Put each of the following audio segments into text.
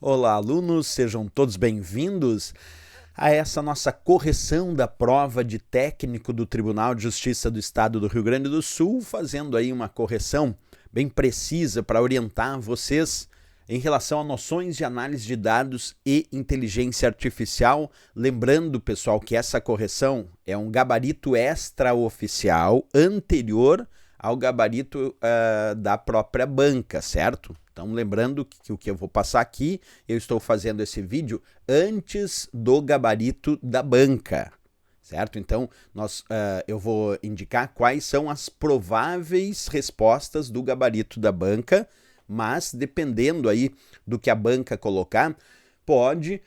Olá, alunos, sejam todos bem-vindos a essa nossa correção da prova de técnico do Tribunal de Justiça do Estado do Rio Grande do Sul, fazendo aí uma correção bem precisa para orientar vocês em relação a noções de análise de dados e inteligência artificial. Lembrando, pessoal, que essa correção é um gabarito extraoficial anterior ao gabarito da própria banca, certo? Então, lembrando que o que eu vou passar aqui, eu estou fazendo esse vídeo antes do gabarito da banca, certo? Então, eu vou indicar quais são as prováveis respostas do gabarito da banca, mas dependendo aí do que a banca colocar, pode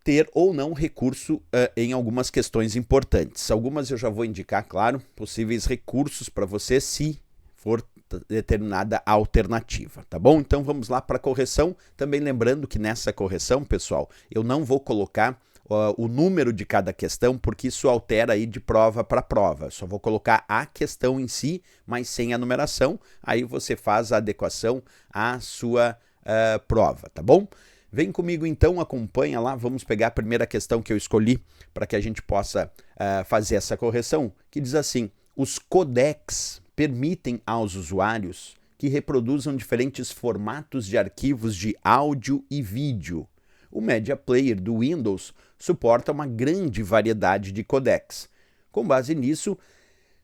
ter ou não recurso em algumas questões importantes. Algumas eu já vou indicar, claro, possíveis recursos para você se for determinada alternativa, tá bom? Então vamos lá para a correção. Também lembrando que nessa correção, pessoal, eu não vou colocar o número de cada questão, porque isso altera aí de prova para prova. Só vou colocar a questão em si, mas sem a numeração. Aí você faz a adequação à sua prova, tá bom? Vem comigo então, acompanha lá, vamos pegar a primeira questão que eu escolhi para que a gente possa fazer essa correção, que diz assim: os codecs permitem aos usuários que reproduzam diferentes formatos de arquivos de áudio e vídeo. O Media Player do Windows suporta uma grande variedade de codecs. Com base nisso,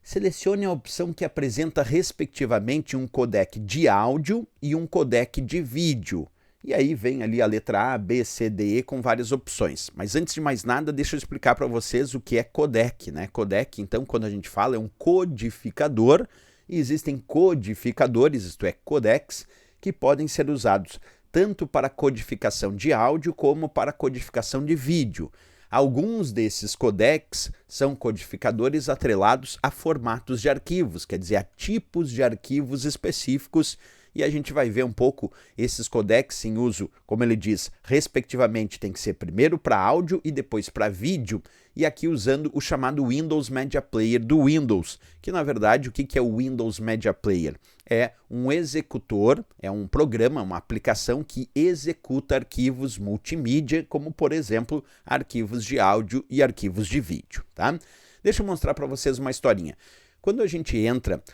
selecione a opção que apresenta respectivamente um codec de áudio e um codec de vídeo. E aí vem ali a letra A, B, C, D, E com várias opções. Mas antes de mais nada, deixa eu explicar para vocês o que é codec, né? Codec, então, quando a gente fala, é um codificador, e existem codificadores, isto é, codecs, que podem ser usados tanto para codificação de áudio como para codificação de vídeo. Alguns desses codecs são codificadores atrelados a formatos de arquivos, quer dizer, a tipos de arquivos específicos, e a gente vai ver um pouco esses codecs em uso, como ele diz, respectivamente, tem que ser primeiro para áudio e depois para vídeo, e aqui usando o chamado Windows Media Player do Windows, que na verdade o que é o Windows Media Player? É um executor, é um programa, uma aplicação que executa arquivos multimídia, como por exemplo, arquivos de áudio e arquivos de vídeo, tá? Deixa eu mostrar para vocês uma historinha. Quando a gente entra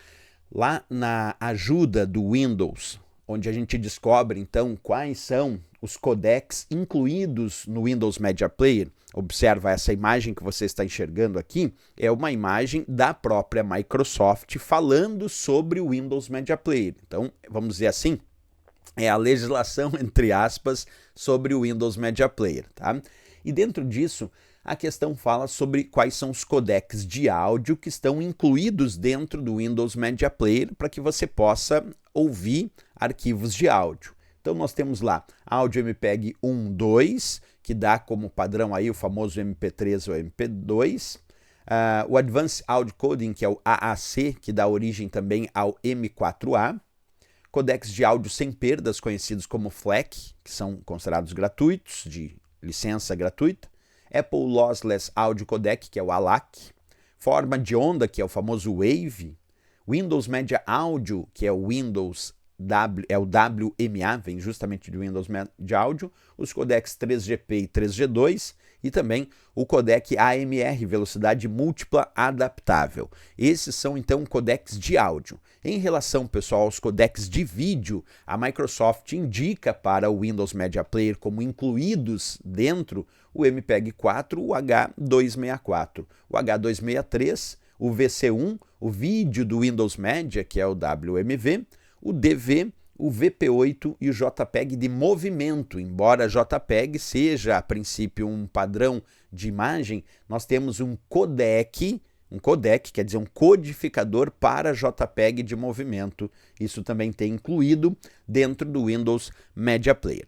lá na ajuda do Windows, onde a gente descobre então quais são os codecs incluídos no Windows Media Player, observa essa imagem que você está enxergando aqui, é uma imagem da própria Microsoft falando sobre o Windows Media Player. Então, vamos dizer assim, é a legislação, entre aspas, sobre o Windows Media Player, tá? E dentro disso, a questão fala sobre quais são os codecs de áudio que estão incluídos dentro do Windows Media Player para que você possa ouvir arquivos de áudio. Então nós temos lá áudio MPEG 1, 2, que dá como padrão aí o famoso MP3 ou MP2, o Advanced Audio Coding, que é o AAC, que dá origem também ao M4A, codecs de áudio sem perdas, conhecidos como FLAC, que são considerados gratuitos, de licença gratuita, Apple Lossless Audio Codec, que é o ALAC, forma de onda, que é o famoso WAVE, Windows Media Audio, que é o Windows é o WMA, vem justamente do Windows Media Audio, os codecs 3GP e 3G2 e também o codec AMR, velocidade múltipla adaptável. Esses são então codecs de áudio. Em relação, pessoal, aos codecs de vídeo, a Microsoft indica para o Windows Media Player como incluídos dentro o MPEG-4, o H264, o H263, o VC1, o vídeo do Windows Media, que é o WMV, o DV, o VP8 e o JPEG de movimento. Embora JPEG seja, a princípio, um padrão de imagem, nós temos um codec, quer dizer, um codificador para JPEG de movimento. Isso também tem incluído dentro do Windows Media Player.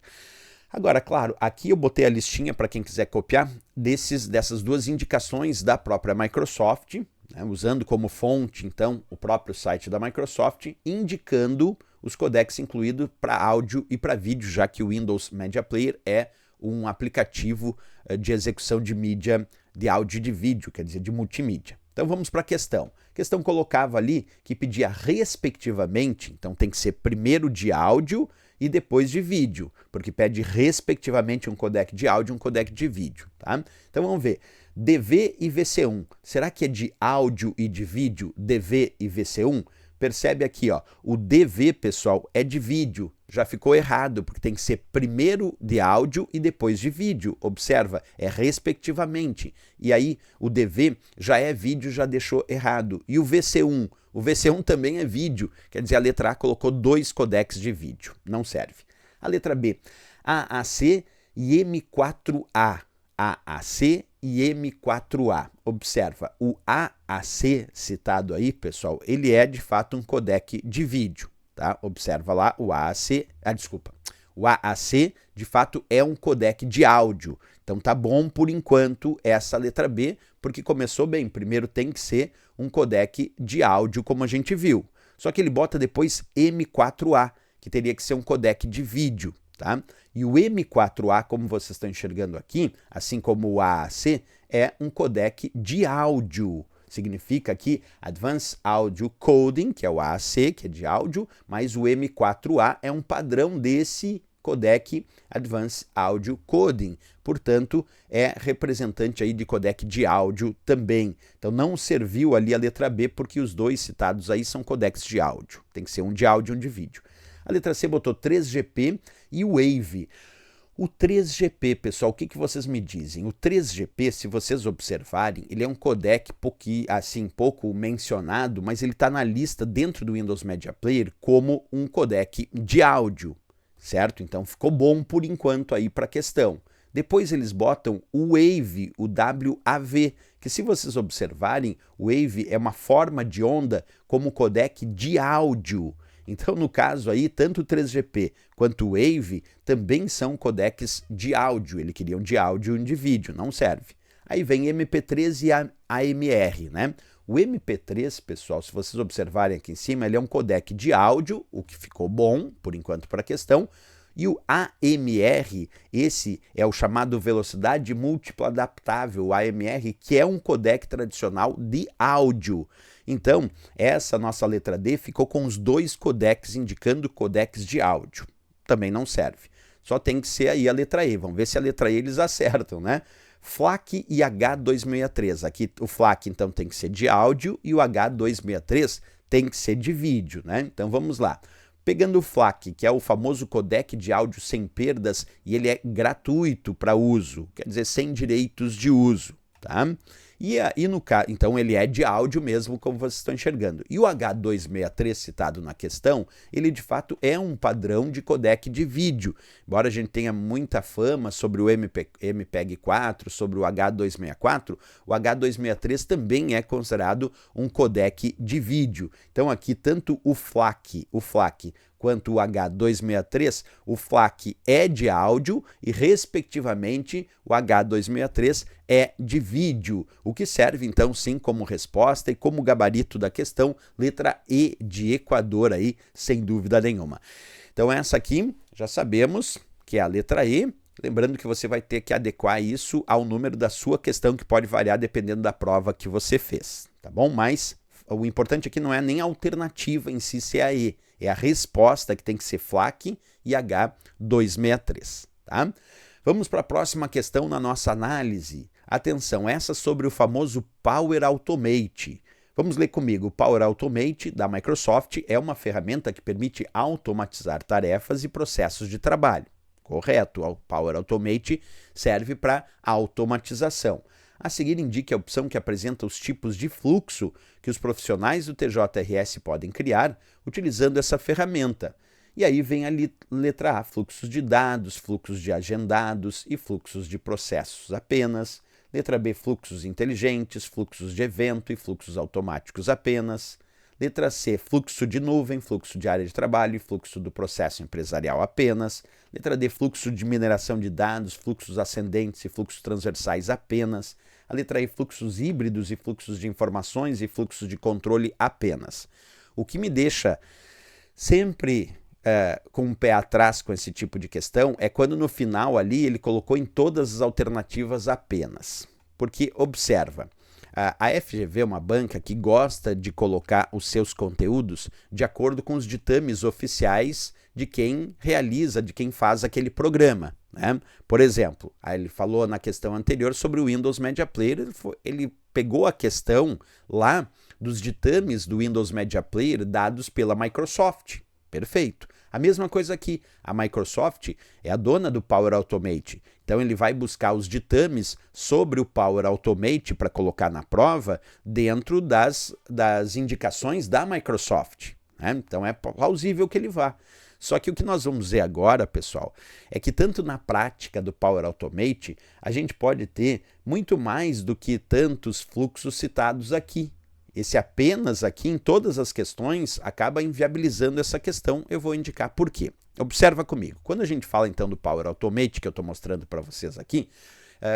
Agora, claro, aqui eu botei a listinha para quem quiser copiar dessas duas indicações da própria Microsoft, né, usando como fonte, então, o próprio site da Microsoft, indicando os codecs incluídos para áudio e para vídeo, já que o Windows Media Player é um aplicativo de execução de mídia de áudio e de vídeo, quer dizer, de multimídia. Então vamos para a questão. A questão colocava ali que pedia respectivamente, então tem que ser primeiro de áudio e depois de vídeo, porque pede respectivamente um codec de áudio e um codec de vídeo, tá? Então vamos ver. DV e VC1. Será que é de áudio e de vídeo, DV e VC1? Percebe aqui, ó, o DV, pessoal, é de vídeo. Já ficou errado, porque tem que ser primeiro de áudio e depois de vídeo. Observa, é respectivamente. E aí, o DV já é vídeo, já deixou errado. E o VC1? O VC1 também é vídeo. Quer dizer, a letra A colocou 2 codecs de vídeo. Não serve. A letra B, AAC e M4A. AAC e M4A. Observa, o AAC citado aí, pessoal, ele é de fato um codec de vídeo, tá? Observa lá o AAC, o AAC de fato é um codec de áudio. Então tá bom por enquanto essa letra B, porque começou bem. Primeiro tem que ser um codec de áudio, como a gente viu. Só que ele bota depois M4A, que teria que ser um codec de vídeo. Tá? E o M4A, como vocês estão enxergando aqui, assim como o AAC, é um codec de áudio. Significa que Advanced Audio Coding, que é o AAC, que é de áudio, mas o M4A é um padrão desse codec Advanced Audio Coding. Portanto, é representante aí de codec de áudio também. Então não serviu ali a letra B, porque os dois citados aí são codecs de áudio. Tem que ser um de áudio e um de vídeo. A letra C botou 3GP e o Wave. O 3GP, pessoal, o que vocês me dizem? O 3GP, se vocês observarem, ele é um codec pouco mencionado, mas ele está na lista dentro do Windows Media Player como um codec de áudio, certo? Então ficou bom por enquanto aí para a questão. Depois eles botam o Wave, o WAV, que se vocês observarem, o Wave é uma forma de onda como codec de áudio. Então, no caso aí, tanto o 3GP quanto o Wave também são codecs de áudio. Ele queria um de áudio e um de vídeo, não serve. Aí vem MP3 e AMR, né? O MP3, pessoal, se vocês observarem aqui em cima, ele é um codec de áudio, o que ficou bom, por enquanto, para a questão. E o AMR, esse é o chamado velocidade múltipla adaptável, o AMR, que é um codec tradicional de áudio. Então, essa nossa letra D ficou com os 2 codecs indicando codecs de áudio. Também não serve. Só tem que ser aí a letra E. Vamos ver se a letra E eles acertam, né? FLAC e H263. Aqui o FLAC, então, tem que ser de áudio e o H263 tem que ser de vídeo, né? Então, vamos lá. Pegando o FLAC, que é o famoso codec de áudio sem perdas, e ele é gratuito para uso, quer dizer, sem direitos de uso, tá? Então ele é de áudio mesmo, como vocês estão enxergando. E o H263 citado na questão, ele de fato é um padrão de codec de vídeo. Embora a gente tenha muita fama sobre o MPEG-4, sobre o H264, o H263 também é considerado um codec de vídeo. Então aqui tanto o FLAC quanto o H263, o FLAC é de áudio e, respectivamente, o H263 é de vídeo, o que serve, então, sim, como resposta e como gabarito da questão, letra E de Equador aí, sem dúvida nenhuma. Então, essa aqui, já sabemos que é a letra E, lembrando que você vai ter que adequar isso ao número da sua questão, que pode variar dependendo da prova que você fez, tá bom? Mas o importante aqui não é nem a alternativa em si se é a E, é a resposta que tem que ser FLAC e H263, tá? Vamos para a próxima questão na nossa análise. Atenção, essa sobre o famoso Power Automate. Vamos ler comigo. O Power Automate da Microsoft é uma ferramenta que permite automatizar tarefas e processos de trabalho. Correto, o Power Automate serve para automatização. A seguir, indique a opção que apresenta os tipos de fluxo que os profissionais do TJRS podem criar utilizando essa ferramenta. E aí vem a letra A, fluxos de dados, fluxos de agendados e fluxos de processos apenas. Letra B, fluxos inteligentes, fluxos de evento e fluxos automáticos apenas. Letra C, fluxo de nuvem, fluxo de área de trabalho e fluxo do processo empresarial apenas. Letra D, fluxo de mineração de dados, fluxos ascendentes e fluxos transversais apenas. A letra E, fluxos híbridos e fluxos de informações e fluxos de controle apenas. O que me deixa sempre com um pé atrás com esse tipo de questão é quando no final ali ele colocou em todas as alternativas apenas. Porque, observa, a FGV é uma banca que gosta de colocar os seus conteúdos de acordo com os ditames oficiais de quem realiza, de quem faz aquele programa, né? Por exemplo, aí ele falou na questão anterior sobre o Windows Media Player, ele pegou a questão lá dos ditames do Windows Media Player dados pela Microsoft. Perfeito. A mesma coisa aqui, a Microsoft é a dona do Power Automate, então ele vai buscar os ditames sobre o Power Automate para colocar na prova dentro das indicações da Microsoft, né? Então é plausível que ele vá. Só que o que nós vamos ver agora, pessoal, é que tanto na prática do Power Automate, a gente pode ter muito mais do que tantos fluxos citados aqui. Esse apenas aqui, em todas as questões, acaba inviabilizando essa questão. Eu vou indicar por quê. Observa comigo. Quando a gente fala, então, do Power Automate, que eu estou mostrando para vocês aqui,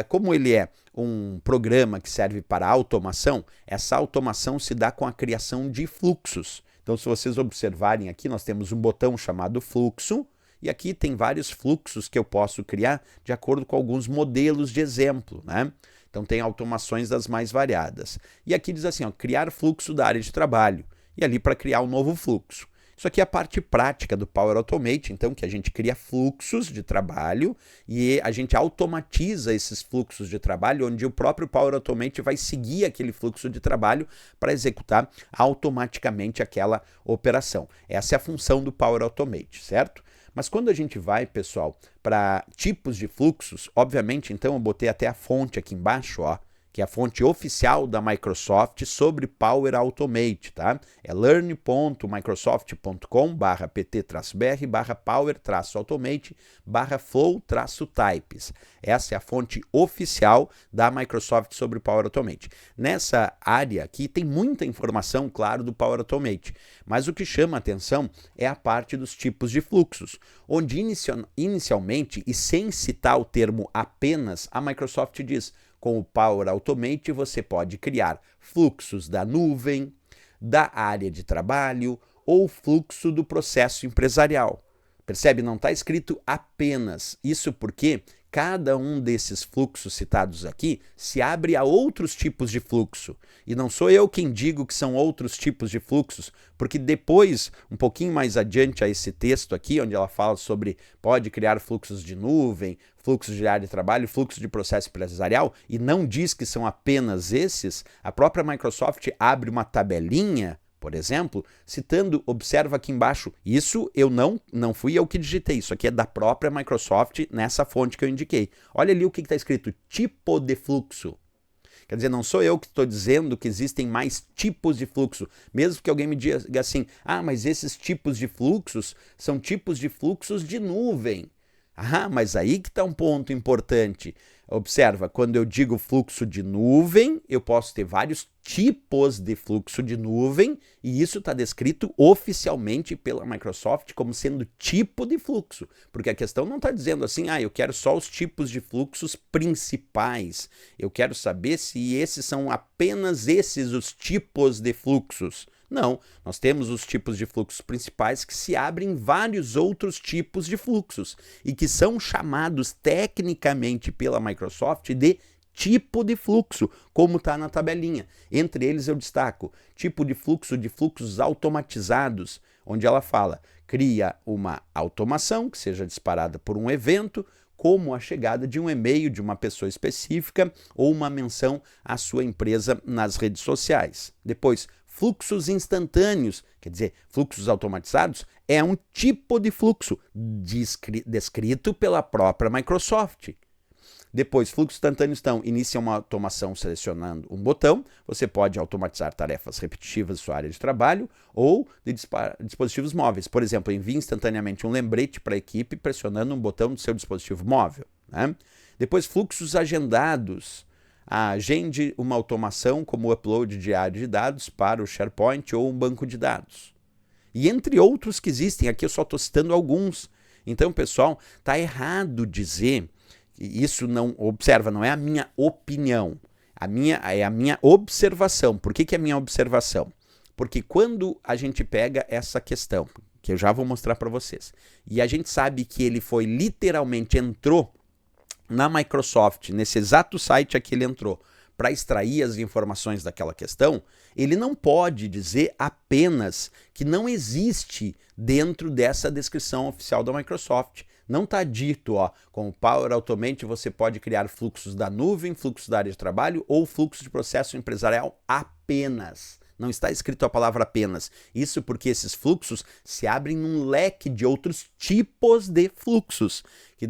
como ele é um programa que serve para automação, essa automação se dá com a criação de fluxos. Então, se vocês observarem aqui, nós temos um botão chamado fluxo, e aqui tem vários fluxos que eu posso criar de acordo com alguns modelos de exemplo, né? Então tem automações das mais variadas. E aqui diz assim, ó, criar fluxo da área de trabalho. E ali para criar um novo fluxo. Isso aqui é a parte prática do Power Automate, então, que a gente cria fluxos de trabalho e a gente automatiza esses fluxos de trabalho, onde o próprio Power Automate vai seguir aquele fluxo de trabalho para executar automaticamente aquela operação. Essa é a função do Power Automate, certo? Mas quando a gente vai, pessoal, para tipos de fluxos, obviamente, então, eu botei até a fonte aqui embaixo, ó, que é a fonte oficial da Microsoft sobre Power Automate, tá? É learn.microsoft.com/pt-br/power-automate/flow-types. Essa é a fonte oficial da Microsoft sobre Power Automate. Nessa área aqui tem muita informação, claro, do Power Automate, mas o que chama a atenção é a parte dos tipos de fluxos, onde inicialmente, e sem citar o termo apenas, a Microsoft diz: com o Power Automate você pode criar fluxos da nuvem, da área de trabalho ou fluxo do processo empresarial. Percebe? Não está escrito apenas. Isso porque cada um desses fluxos citados aqui se abre a outros tipos de fluxo. E não sou eu quem digo que são outros tipos de fluxos, porque depois, um pouquinho mais adiante a esse texto aqui, onde ela fala sobre pode criar fluxos de nuvem, fluxos de área de trabalho, fluxo de processo empresarial, e não diz que são apenas esses, a própria Microsoft abre uma tabelinha, por exemplo, citando, observa aqui embaixo, isso eu não fui eu que digitei, isso aqui é da própria Microsoft nessa fonte que eu indiquei. Olha ali o que está escrito, tipo de fluxo. Quer dizer, não sou eu que estou dizendo que existem mais tipos de fluxo, mesmo que alguém me diga assim, ah, mas esses tipos de fluxos são tipos de fluxos de nuvem. Ah, mas aí que está um ponto importante. Observa, quando eu digo fluxo de nuvem, eu posso ter vários tipos de fluxo de nuvem e isso está descrito oficialmente pela Microsoft como sendo tipo de fluxo, porque a questão não está dizendo assim, ah, eu quero só os tipos de fluxos principais, eu quero saber se esses são apenas esses os tipos de fluxos. Não, nós temos os tipos de fluxos principais que se abrem vários outros tipos de fluxos e que são chamados tecnicamente pela Microsoft de tipo de fluxo, como está na tabelinha. Entre eles eu destaco tipo de fluxos automatizados, onde ela fala, cria uma automação que seja disparada por um evento, como a chegada de um e-mail de uma pessoa específica ou uma menção à sua empresa nas redes sociais. Depois, fluxos instantâneos, quer dizer, fluxos automatizados, é um tipo de fluxo descrito pela própria Microsoft. Depois, fluxos instantâneos inicia uma automação selecionando um botão, você pode automatizar tarefas repetitivas de sua área de trabalho ou de dispositivos móveis. Por exemplo, envie instantaneamente um lembrete para a equipe pressionando um botão do seu dispositivo móvel, né? Depois, fluxos agendados. Agende uma automação como o upload diário de dados para o SharePoint ou um banco de dados. E entre outros que existem, aqui eu só estou citando alguns. Então, pessoal, está errado dizer, isso não, observa, não é a minha opinião, é a minha observação. Por que é a minha observação? Porque quando a gente pega essa questão, que eu já vou mostrar para vocês, e a gente sabe que ele foi literalmente, entrou na Microsoft, nesse exato site aqui ele entrou, para extrair as informações daquela questão, ele não pode dizer apenas que não existe dentro dessa descrição oficial da Microsoft. Não está dito, com o Power Automate você pode criar fluxos da nuvem, fluxos da área de trabalho ou fluxo de processo empresarial apenas. Não está escrito a palavra apenas. Isso porque esses fluxos se abrem num leque de outros tipos de fluxos, que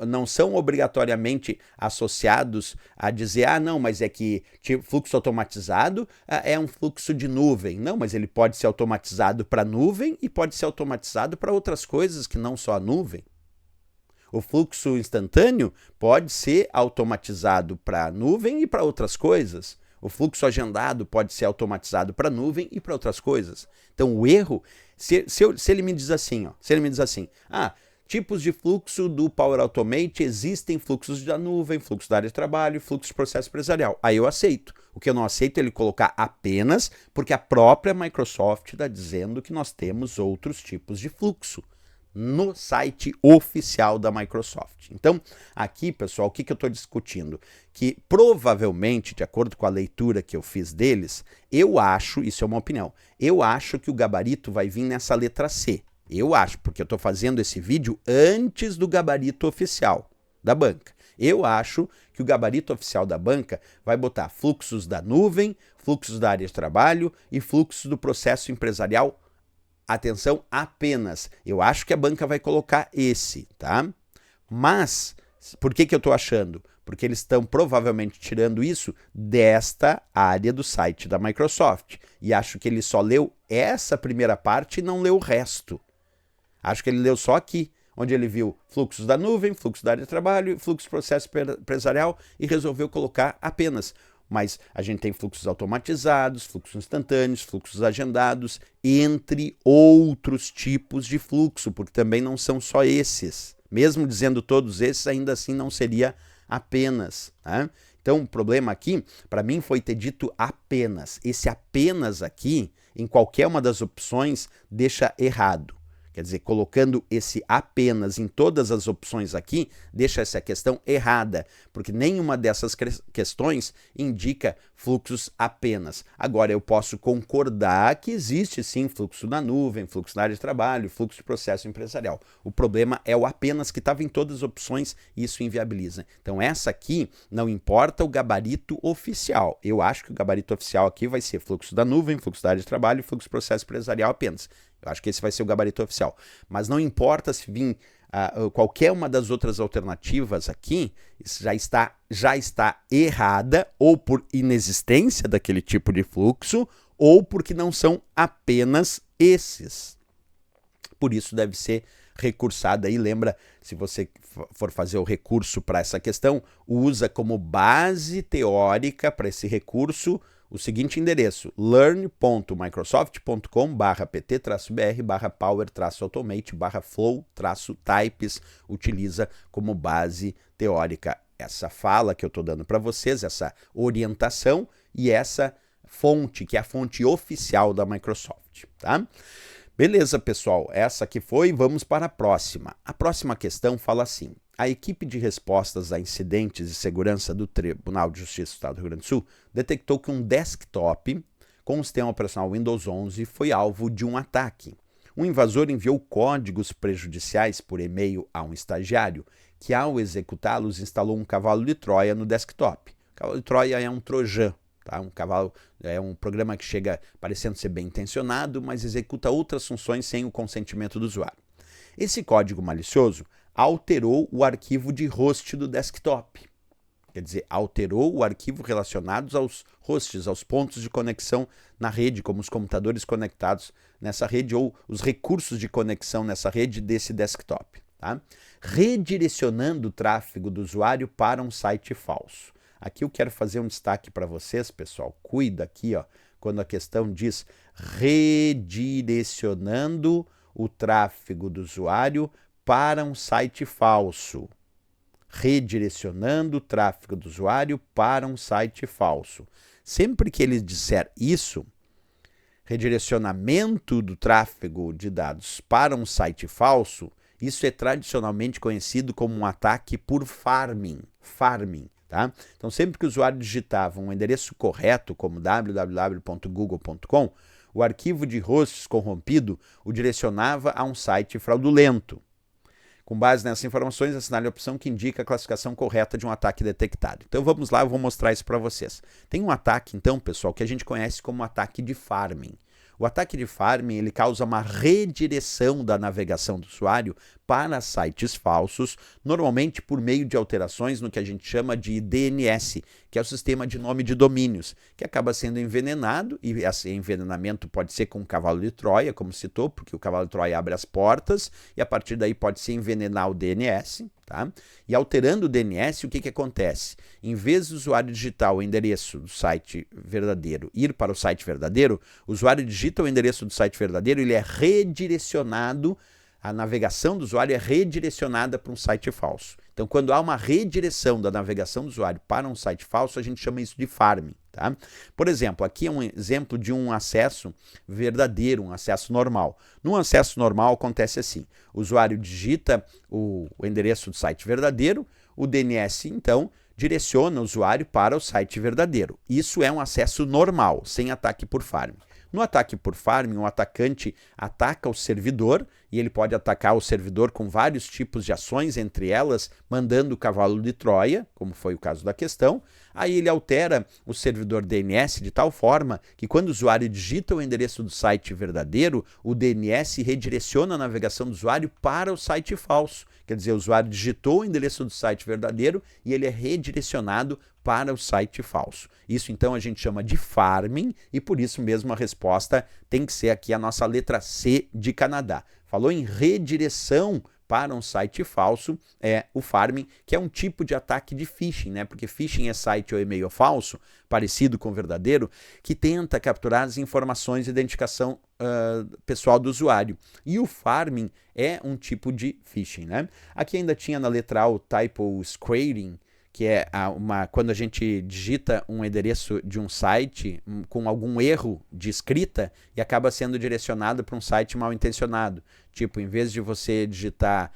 não são obrigatoriamente associados a dizer, não, mas é que fluxo automatizado é um fluxo de nuvem. Não, mas ele pode ser automatizado para nuvem e pode ser automatizado para outras coisas que não só a nuvem. O fluxo instantâneo pode ser automatizado para nuvem e para outras coisas. O fluxo agendado pode ser automatizado para nuvem e para outras coisas. Então, o erro, se ele me diz assim, tipos de fluxo do Power Automate, existem fluxos da nuvem, fluxo da área de trabalho, fluxo de processo empresarial. Aí eu aceito. O que eu não aceito é ele colocar apenas porque a própria Microsoft está dizendo que nós temos outros tipos de fluxo no site oficial da Microsoft. Então, aqui, pessoal, o que eu estou discutindo? Que provavelmente, de acordo com a leitura que eu fiz deles, eu acho, isso é uma opinião, eu acho que o gabarito vai vir nessa letra C. Eu acho, porque eu estou fazendo esse vídeo antes do gabarito oficial da banca. Eu acho que o gabarito oficial da banca vai botar fluxos da nuvem, fluxos da área de trabalho e fluxos do processo empresarial. Atenção, apenas. Eu acho que a banca vai colocar esse, tá? Mas, por que eu estou achando? Porque eles estão provavelmente tirando isso desta área do site da Microsoft. E acho que ele só leu essa primeira parte e não leu o resto. Acho que ele leu só aqui, onde ele viu fluxos da nuvem, fluxo da área de trabalho, fluxo de processo empresarial e resolveu colocar apenas. Mas a gente tem fluxos automatizados, fluxos instantâneos, fluxos agendados, entre outros tipos de fluxo, porque também não são só esses. Mesmo dizendo todos esses, ainda assim não seria apenas. Tá? Então, o problema aqui, para mim, foi ter dito apenas. Esse apenas aqui, em qualquer uma das opções, deixa errado. Quer dizer, colocando esse apenas em todas as opções aqui, deixa essa questão errada, porque nenhuma dessas questões indica fluxos apenas. Agora, eu posso concordar que existe sim fluxo na nuvem, fluxo na área de trabalho, fluxo de processo empresarial. O problema é o apenas que estava em todas as opções e isso inviabiliza. Então, essa aqui não importa o gabarito oficial. Eu acho que o gabarito oficial aqui vai ser fluxo da nuvem, fluxo da área de trabalho e fluxo de processo empresarial apenas. Eu acho que esse vai ser o gabarito oficial. Mas não importa se vir qualquer uma das outras alternativas aqui, isso já está errada, ou por inexistência daquele tipo de fluxo, ou porque não são apenas esses. Por isso deve ser recursada aí. Lembra, se você for fazer o recurso para essa questão, usa como base teórica para esse recurso o seguinte endereço: learn.microsoft.com/pt-br/power-automate/flow-types. Utiliza como base teórica essa fala que eu estou dando para vocês, essa orientação e essa fonte, que é a fonte oficial da Microsoft, tá? Beleza, pessoal, essa aqui foi, vamos para a próxima. A próxima questão fala assim: a equipe de respostas a incidentes de segurança do Tribunal de Justiça do Estado do Rio Grande do Sul detectou que um desktop com o sistema operacional Windows 11 foi alvo de um ataque. Um invasor enviou códigos prejudiciais por e-mail a um estagiário que, ao executá-los, instalou um cavalo de Troia no desktop. O cavalo de Troia é um trojan. Tá? Um cavalo é um programa que chega parecendo ser bem intencionado, mas executa outras funções sem o consentimento do usuário. Esse código malicioso alterou o arquivo de host do desktop. Quer dizer, alterou o arquivo relacionado aos hosts, aos pontos de conexão na rede, como os computadores conectados nessa rede ou os recursos de conexão nessa rede desse desktop. Tá? Redirecionando o tráfego do usuário para um site falso. Aqui eu quero fazer um destaque para vocês, pessoal. Cuida aqui, quando a questão diz redirecionando o tráfego do usuário para um site falso. Redirecionando o tráfego do usuário para um site falso. Sempre que ele disser isso, redirecionamento do tráfego de dados para um site falso, isso é tradicionalmente conhecido como um ataque por farming. Farming. Tá? Então, sempre que o usuário digitava um endereço correto, como www.google.com, o arquivo de hosts corrompido o direcionava a um site fraudulento. Com base nessas informações, assinale a opção que indica a classificação correta de um ataque detectado. Então vamos lá, eu vou mostrar isso para vocês. Tem um ataque, então, pessoal, que a gente conhece como ataque de farming. O ataque de farming ele causa uma redireção da navegação do usuário para sites falsos, normalmente por meio de alterações no que a gente chama de DNS, que é o sistema de nome de domínios, que acaba sendo envenenado, e esse envenenamento pode ser com o cavalo de Troia, como citou, porque o cavalo de Troia abre as portas, e a partir daí pode se envenenar o DNS. Tá? E alterando o DNS, o que acontece? Em vez do usuário digitar o endereço do site verdadeiro ir para o site verdadeiro, o usuário digita o endereço do site verdadeiro, ele é redirecionado, a navegação do usuário é redirecionada para um site falso. Então, quando há uma redireção da navegação do usuário para um site falso, a gente chama isso de farming. Tá? Por exemplo, aqui é um exemplo de um acesso verdadeiro, um acesso normal. Num acesso normal acontece assim, o usuário digita o endereço do site verdadeiro, o DNS então direciona o usuário para o site verdadeiro. Isso é um acesso normal, sem ataque por farming. No ataque por farming, o atacante ataca o servidor e ele pode atacar o servidor com vários tipos de ações, entre elas mandando o cavalo de Troia, como foi o caso da questão. Aí ele altera o servidor DNS de tal forma que quando o usuário digita o endereço do site verdadeiro, o DNS redireciona a navegação do usuário para o site falso. Quer dizer, o usuário digitou o endereço do site verdadeiro e ele é redirecionado para o site falso. Isso então a gente chama de farming e por isso mesmo a resposta tem que ser aqui a nossa letra C de Canadá. Falou em redireção para um site falso, é o farming, que é um tipo de ataque de phishing, né? Porque phishing é site ou e-mail falso, parecido com o verdadeiro, que tenta capturar as informações de identificação pessoal do usuário. E o farming é um tipo de phishing, né? Aqui ainda tinha na letra A o typo squaring, que é quando a gente digita um endereço de um site com algum erro de escrita e acaba sendo direcionado para um site mal intencionado. Tipo, em vez de você digitar,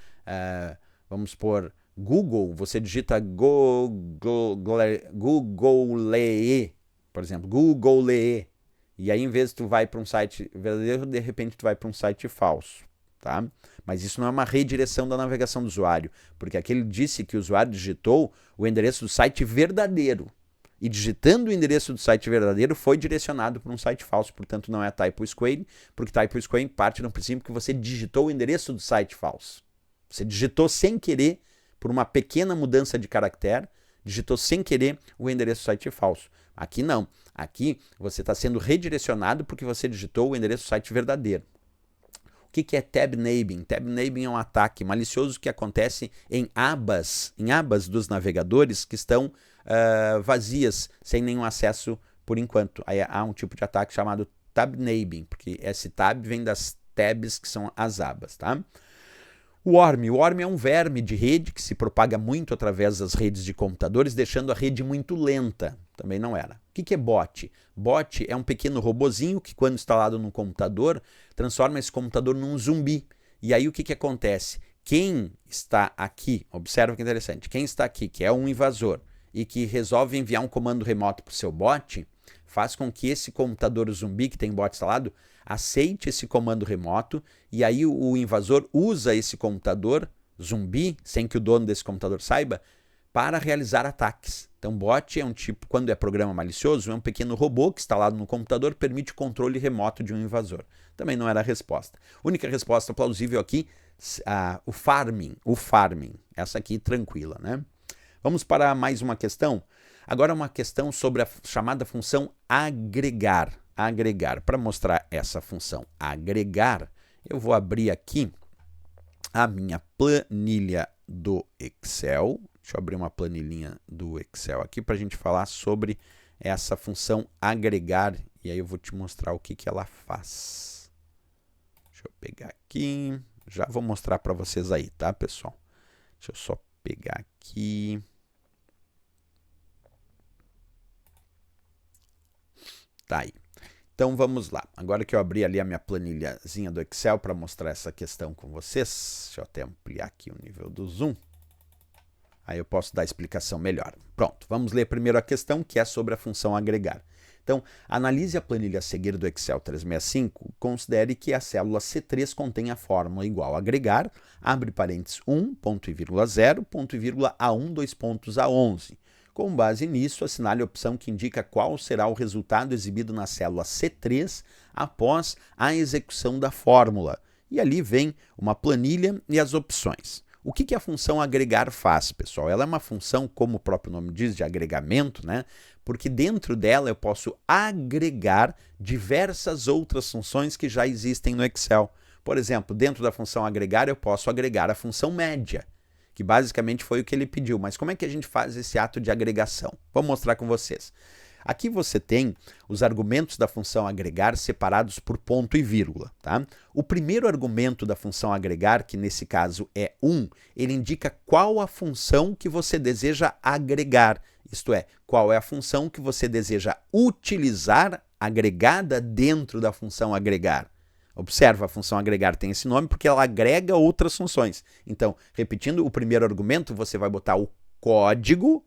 vamos supor, Google, você digita Googlee, por exemplo, Googlee. E aí, em vez de tu vai para um site verdadeiro, de repente tu vai para um site falso. Tá? Mas isso não é uma redireção da navegação do usuário, porque aqui ele disse que o usuário digitou o endereço do site verdadeiro, e digitando o endereço do site verdadeiro foi direcionado para um site falso, portanto não é typo squaring, porque typo squaring parte do princípio que você digitou o endereço do site falso. Você digitou sem querer, por uma pequena mudança de caractere, digitou sem querer o endereço do site falso. Aqui não, aqui você está sendo redirecionado porque você digitou o endereço do site verdadeiro. O que é tab nabbing? Tab nabbing é um ataque malicioso que acontece em abas dos navegadores que estão vazias, sem nenhum acesso por enquanto. Aí há um tipo de ataque chamado tab nabbing, porque esse tab vem das tabs, que são as abas, tá? O worm é um verme de rede que se propaga muito através das redes de computadores, deixando a rede muito lenta. Também não era. O que é bot? Bot é um pequeno robozinho que, quando instalado no computador, transforma esse computador num zumbi. E aí o que acontece? Quem está aqui, observa que interessante, quem está aqui, que é um invasor, e que resolve enviar um comando remoto para o seu bot, faz com que esse computador zumbi que tem bot instalado aceite esse comando remoto, e aí o invasor usa esse computador zumbi, sem que o dono desse computador saiba, para realizar ataques. Então, bot é um tipo, quando é programa malicioso, é um pequeno robô que instalado no computador permite o controle remoto de um invasor. Também não era a resposta. Única resposta plausível aqui, o farming. Essa aqui tranquila, né? Vamos para mais uma questão. Agora uma questão sobre a chamada função agregar. Para mostrar essa função agregar, eu vou abrir aqui a minha planilha do Excel. Deixa eu abrir uma planilhinha do Excel aqui para a gente falar sobre essa função agregar. E aí eu vou te mostrar o que ela faz. Deixa eu pegar aqui. Já vou mostrar para vocês aí, tá, pessoal? Deixa eu só pegar aqui. Tá aí. Então vamos lá. Agora que eu abri ali a minha planilhazinha do Excel para mostrar essa questão com vocês, deixa eu até ampliar aqui o nível do zoom. Aí eu posso dar a explicação melhor. Pronto, vamos ler primeiro a questão, que é sobre a função agregar. Então, analise a planilha a seguir do Excel 365, considere que a célula C3 contém a fórmula igual a agregar, abre parênteses 1, ponto e vírgula 0, ponto e vírgula A1, 2 pontos A11. Com base nisso, assinale a opção que indica qual será o resultado exibido na célula C3 após a execução da fórmula. E ali vem uma planilha e as opções. O que a função agregar faz, pessoal? Ela é uma função, como o próprio nome diz, de agregamento, né? Porque dentro dela eu posso agregar diversas outras funções que já existem no Excel. Por exemplo, dentro da função agregar eu posso agregar a função média, que basicamente foi o que ele pediu. Mas como é que a gente faz esse ato de agregação? Vou mostrar com vocês. Aqui você tem os argumentos da função agregar separados por ponto e vírgula, tá? O primeiro argumento da função agregar, que nesse caso é 1, ele indica qual a função que você deseja agregar, isto é, qual é a função que você deseja utilizar agregada dentro da função agregar. Observa, a função agregar tem esse nome porque ela agrega outras funções. Então, repetindo o primeiro argumento, você vai botar o código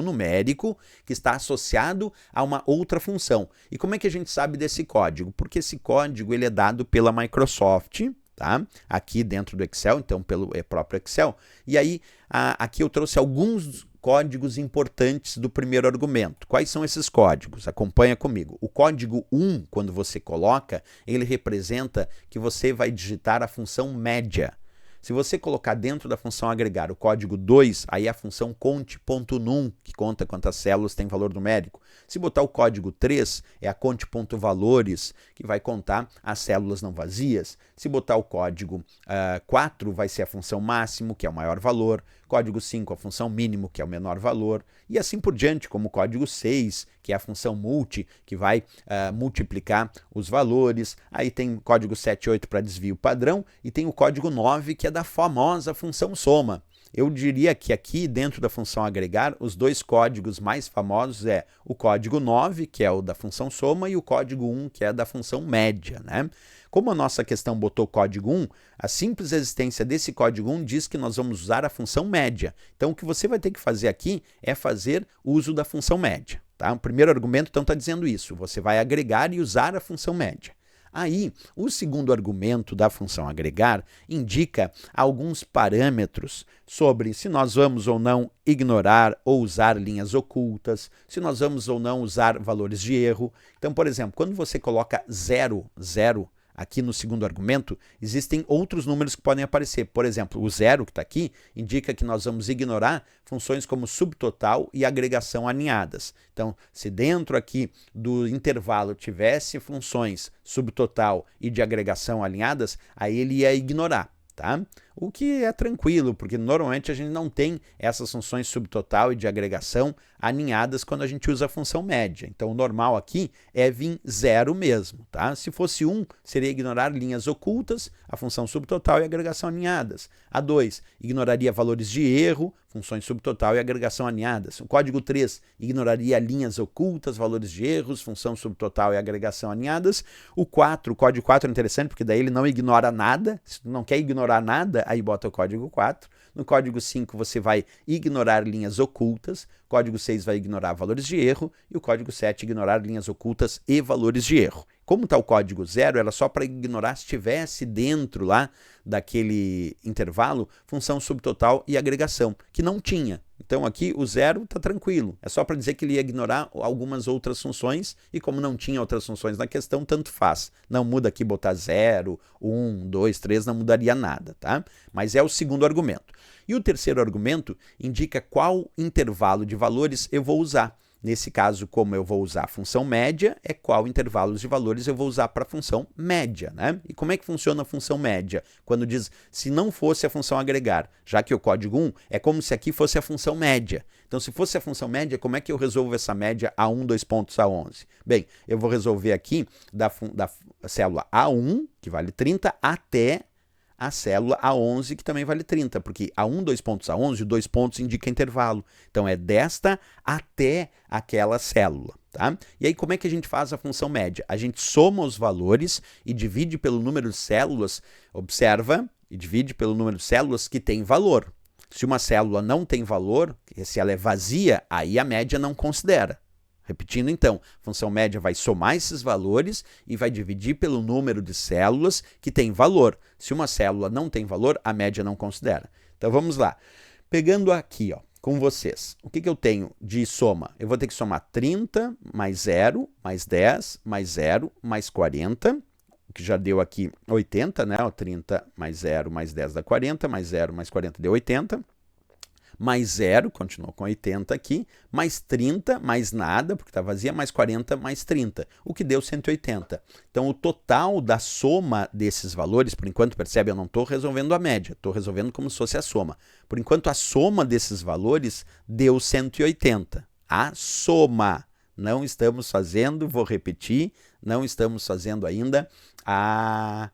numérico que está associado a uma outra função. E como é que a gente sabe desse código? Porque esse código ele é dado pela Microsoft, tá? Aqui dentro do Excel, então pelo próprio Excel. E aí, aqui eu trouxe alguns códigos importantes do primeiro argumento. Quais são esses códigos? Acompanha comigo. O código 1, quando você coloca, ele representa que você vai digitar a função média. Se você colocar dentro da função agregar o código 2, aí é a função conte.num, que conta quantas células tem valor numérico. Se botar o código 3, é a conte.valores, que vai contar as células não vazias. Se botar o código 4, vai ser a função máximo, que é o maior valor. Código 5, a função mínimo, que é o menor valor. E assim por diante, como o código 6, que é a função multi, que vai multiplicar os valores. Aí tem código 7 e 8 para desvio padrão. E tem o código 9, que é da famosa função soma. Eu diria que aqui, dentro da função agregar, os dois códigos mais famosos é o código 9, que é o da função soma, e o código 1, que é da função média, né? Como a nossa questão botou código 1, a simples existência desse código 1 diz que nós vamos usar a função média. Então, o que você vai ter que fazer aqui é fazer uso da função média, tá? O primeiro argumento, então, está dizendo isso. Você vai agregar e usar a função média. Aí, o segundo argumento da função agregar indica alguns parâmetros sobre se nós vamos ou não ignorar ou usar linhas ocultas, se nós vamos ou não usar valores de erro. Então, por exemplo, quando você coloca 0, aqui no segundo argumento, existem outros números que podem aparecer. Por exemplo, o 0 que está aqui indica que nós vamos ignorar funções como subtotal e agregação alinhadas. Então, se dentro aqui do intervalo tivesse funções subtotal e de agregação alinhadas, aí ele ia ignorar, tá? O que é tranquilo, porque normalmente a gente não tem essas funções subtotal e de agregação alinhadas quando a gente usa a função média. Então, o normal aqui é vir 0 mesmo, tá? Se fosse 1, seria ignorar linhas ocultas, a função subtotal e agregação alinhadas. A 2, ignoraria valores de erro, funções subtotal e agregação alinhadas. O código 3 ignoraria linhas ocultas, valores de erros, função subtotal e agregação alinhadas. O 4, o código 4 é interessante porque daí ele não ignora nada. Se não quer ignorar nada, aí bota o código 4. No código 5 você vai ignorar linhas ocultas, o código 6 vai ignorar valores de erro e o código 7 ignorar linhas ocultas e valores de erro. Como está o código 0, era só para ignorar se tivesse dentro lá daquele intervalo função subtotal e agregação, que não tinha. Então aqui o 0 está tranquilo, é só para dizer que ele ia ignorar algumas outras funções e como não tinha outras funções na questão, tanto faz. Não muda aqui botar 0, 1, 2, 3, não mudaria nada, tá? Mas é o segundo argumento. E o terceiro argumento indica qual intervalo de valores eu vou usar. Nesse caso, como eu vou usar a função média, é qual intervalo de valores eu vou usar para a função média, né? E como é que funciona a função média? Quando diz, se não fosse a função agregar, já que o código 1 é como se aqui fosse a função média. Então, se fosse a função média, como é que eu resolvo essa média A1, 2 pontos A11? Bem, eu vou resolver aqui da célula A1, que vale 30, até a célula A11, que também vale 30, porque A1, 2 pontos A11, 2 pontos indica intervalo. Então, é desta até aquela célula, tá? E aí, como é que a gente faz a função média? A gente soma os valores e divide pelo número de células, observa, e divide pelo número de células que tem valor. Se uma célula não tem valor, se ela é vazia, aí a média não considera. Repetindo então, a função média vai somar esses valores e vai dividir pelo número de células que tem valor. Se uma célula não tem valor, a média não considera. Então vamos lá. Pegando aqui, ó, com vocês, o que eu tenho de soma? Eu vou ter que somar 30 mais 0, mais 10, mais 0, mais 40, o que já deu aqui 80, né? O 30 mais 0, mais 10 dá 40, mais 0, mais 40 deu 80. Mais 0, continuou com 80 aqui, mais 30, mais nada, porque está vazia, mais 40, mais 30, o que deu 180. Então, o total da soma desses valores, por enquanto, percebe, eu não estou resolvendo a média, estou resolvendo como se fosse a soma. Por enquanto, a soma desses valores deu 180. A soma. Não estamos fazendo, vou repetir, não estamos fazendo ainda a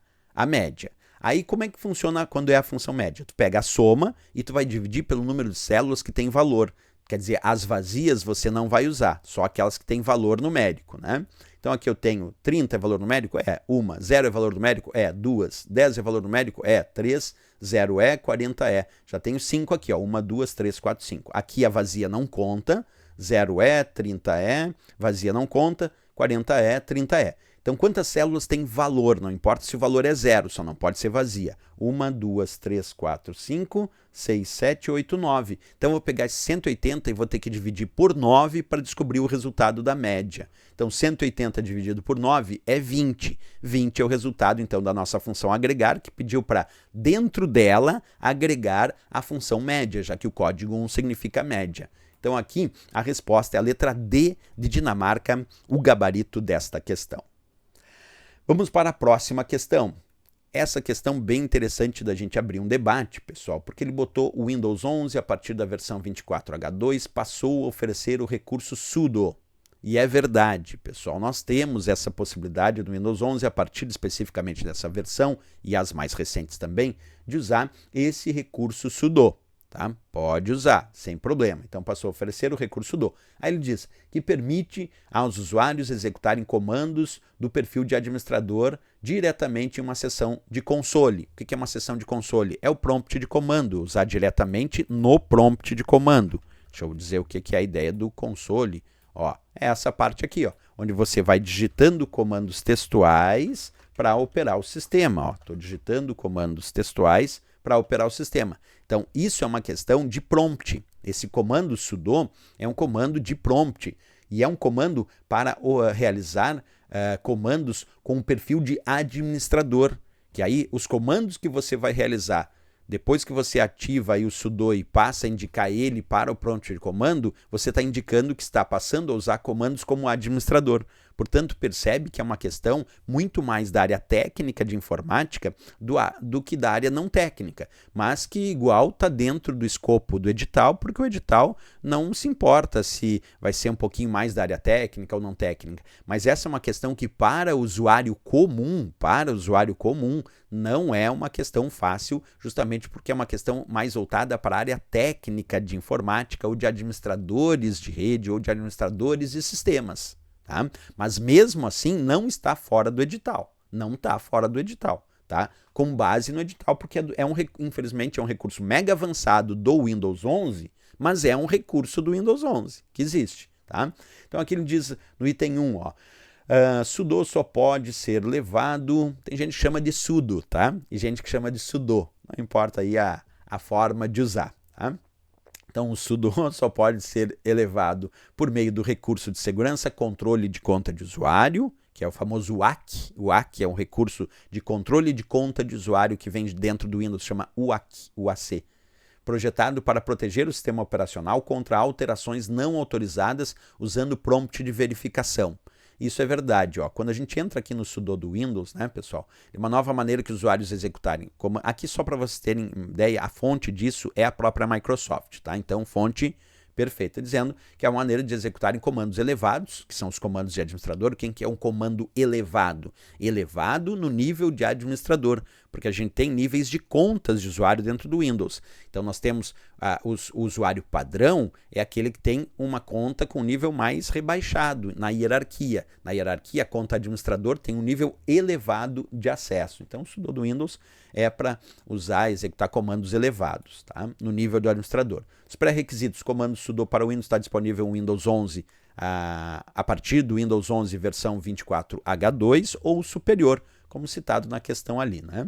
média. Aí, como é que funciona quando é a função média? Tu pega a soma e tu vai dividir pelo número de células que tem valor. Quer dizer, as vazias você não vai usar, só aquelas que têm valor numérico, né? Então, aqui eu tenho 30 é valor numérico? É. 1. 0 é valor numérico? É. 2. 10 é valor numérico? É. 3. 0 é. 40 é. Já tenho 5 aqui, ó. 1, 2, 3, 4, 5. Aqui a vazia não conta. 0 é. 30 é. Vazia não conta. 40 é. 30 é. Então, quantas células têm valor? Não importa se o valor é 0, só não pode ser vazia. 1, 2, 3, 4, 5, 6, 7, 8, 9. Então, eu vou pegar esse 180 e vou ter que dividir por 9 para descobrir o resultado da média. Então, 180 dividido por 9 é 20. 20 é o resultado, então, da nossa função agregar, que pediu para, dentro dela, agregar a função média, já que o código 1 significa média. Então, aqui, a resposta é a letra D de Dinamarca, o gabarito desta questão. Vamos para a próxima questão. Essa questão bem interessante da gente abrir um debate, pessoal, porque ele botou o Windows 11 a partir da versão 24H2, passou a oferecer o recurso sudo. E é verdade, pessoal, nós temos essa possibilidade do Windows 11 a partir especificamente dessa versão, e as mais recentes também, de usar esse recurso sudo. Tá? Pode usar, sem problema. Então, passou a oferecer o recurso sudo. Aí ele diz que permite aos usuários executarem comandos do perfil de administrador diretamente em uma sessão de console. O que é uma sessão de console? É o prompt de comando, usar diretamente no prompt de comando. Deixa eu dizer o que é a ideia do console. Ó, é essa parte aqui, ó, onde você vai digitando comandos textuais para operar o sistema. Estou digitando comandos textuais para operar o sistema. Então, isso é uma questão de prompt. Esse comando sudo é um comando de prompt e é um comando para realizar comandos com um perfil de administrador, que aí os comandos que você vai realizar depois que você ativa aí o sudo e passa a indicar ele para o prompt de comando, você está indicando que está passando a usar comandos como administrador. Portanto, percebe que é uma questão muito mais da área técnica de informática do que da área não técnica, mas que igual está dentro do escopo do edital, porque o edital não se importa se vai ser um pouquinho mais da área técnica ou não técnica. Mas essa é uma questão que para o usuário comum, não é uma questão fácil, justamente porque é uma questão mais voltada para a área técnica de informática ou de administradores de rede ou de administradores de sistemas. Tá? Mas mesmo assim não está fora do edital, tá? Com base no edital, porque infelizmente é um recurso mega avançado do Windows 11, mas é um recurso do Windows 11 que existe. Tá? Então aqui ele diz no item 1, ó, sudo só pode ser levado, tem gente que chama de sudo, tá? E gente que chama de sudo, não importa aí a forma de usar, tá? Então, o sudo só pode ser elevado por meio do recurso de segurança, controle de conta de usuário, que é o famoso UAC. O UAC é um recurso de controle de conta de usuário que vem dentro do Windows, chama UAC, projetado para proteger o sistema operacional contra alterações não autorizadas usando prompt de verificação. Isso é verdade, ó. Quando a gente entra aqui no sudo do Windows, né, pessoal, é uma nova maneira que os usuários executarem. Aqui, só para vocês terem ideia, a fonte disso é a própria Microsoft, tá? Então, fonte Perfeito, dizendo que é uma maneira de executar em comandos elevados, que são os comandos de administrador. Quem que é um comando elevado? Elevado no nível de administrador, porque a gente tem níveis de contas de usuário dentro do Windows. Então nós temos o usuário padrão, é aquele que tem uma conta com nível mais rebaixado na hierarquia. Na hierarquia, a conta administrador tem um nível elevado de acesso. Então o sudo do Windows é para usar e executar comandos elevados, tá? No nível do administrador. Os pré-requisitos: comando sudo para o Windows está disponível no Windows 11 a partir do Windows 11 versão 24H2 ou superior, como citado na questão ali, né?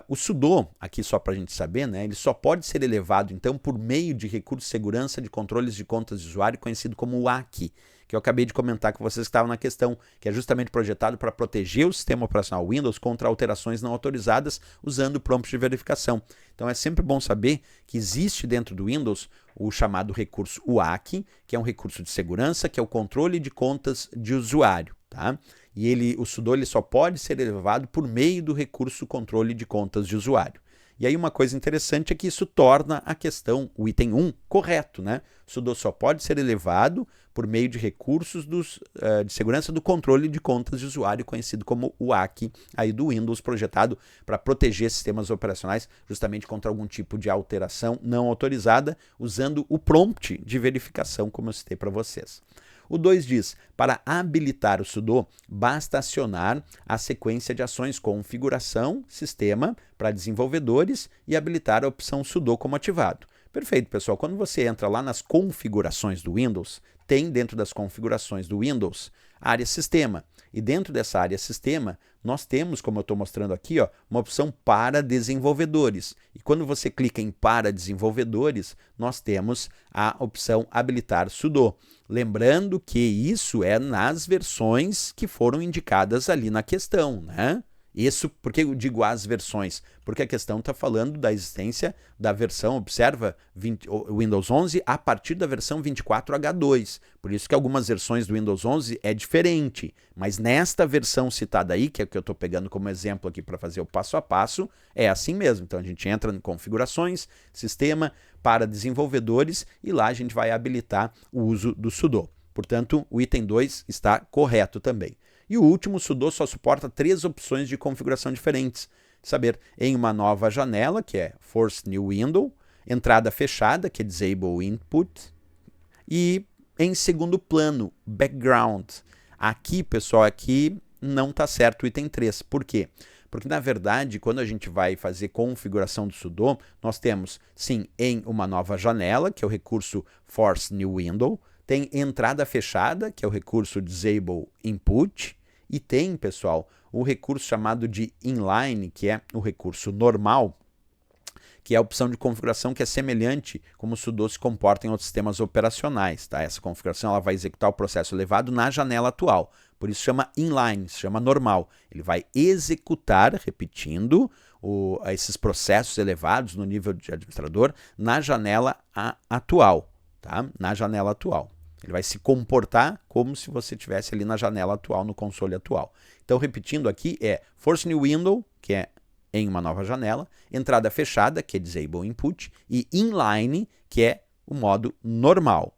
O sudo, aqui só para a gente saber, né, ele só pode ser elevado, então, por meio de recurso de segurança de controles de contas de usuário, conhecido como WAC, que eu acabei de comentar com vocês que estavam na questão, que é justamente projetado para proteger o sistema operacional Windows contra alterações não autorizadas usando o prompt de verificação. Então é sempre bom saber que existe dentro do Windows o chamado recurso WAC, que é um recurso de segurança, que é o controle de contas de usuário, tá? E o sudo ele só pode ser elevado por meio do recurso controle de contas de usuário. E aí uma coisa interessante é que isso torna a questão, o item 1, correto, né? O sudo só pode ser elevado por meio de recursos de segurança do controle de contas de usuário, conhecido como WAC, aí do Windows, projetado para proteger sistemas operacionais justamente contra algum tipo de alteração não autorizada, usando o prompt de verificação, como eu citei para vocês. O 2 diz: para habilitar o sudo, basta acionar a sequência de ações configuração, sistema, para desenvolvedores e habilitar a opção sudo como ativado. Perfeito, pessoal. Quando você entra lá nas configurações do Windows, tem dentro das configurações do Windows a área sistema. E dentro dessa área sistema, nós temos, como eu estou mostrando aqui, ó, uma opção para desenvolvedores. E quando você clica em para desenvolvedores, nós temos a opção habilitar sudo. Lembrando que isso é nas versões que foram indicadas ali na questão, né? Isso, por que eu digo as versões? Porque a questão está falando da existência da versão, observa, Windows 11 a partir da versão 24H2. Por isso que algumas versões do Windows 11 é diferente. Mas nesta versão citada aí, que é o que eu estou pegando como exemplo aqui para fazer o passo a passo, é assim mesmo. Então a gente entra em configurações, sistema, para desenvolvedores e lá a gente vai habilitar o uso do sudo. Portanto, o item 2 está correto também. E o último, sudo só suporta 3 opções de configuração diferentes. Saber, em uma nova janela, que é Force New Window, entrada fechada, que é Disable Input, e em segundo plano, Background. Aqui, pessoal, aqui não está certo o item 3. Por quê? Porque, na verdade, quando a gente vai fazer configuração do sudo, nós temos, sim, em uma nova janela, que é o recurso Force New Window, tem entrada fechada, que é o recurso Disable Input, e tem, pessoal, o recurso chamado de Inline, que é o recurso normal, que é a opção de configuração que é semelhante como o sudo se comporta em outros sistemas operacionais. Tá? Essa configuração ela vai executar o processo elevado na janela atual, por isso chama inline, se chama normal. Ele vai executar, repetindo, esses processos elevados no nível de administrador na janela atual. Tá? Na janela atual. Ele vai se comportar como se você estivesse ali na janela atual, no console atual. Então, repetindo aqui, é Force New Window, que é em uma nova janela, entrada fechada, que é Disable Input, e Inline, que é o modo normal.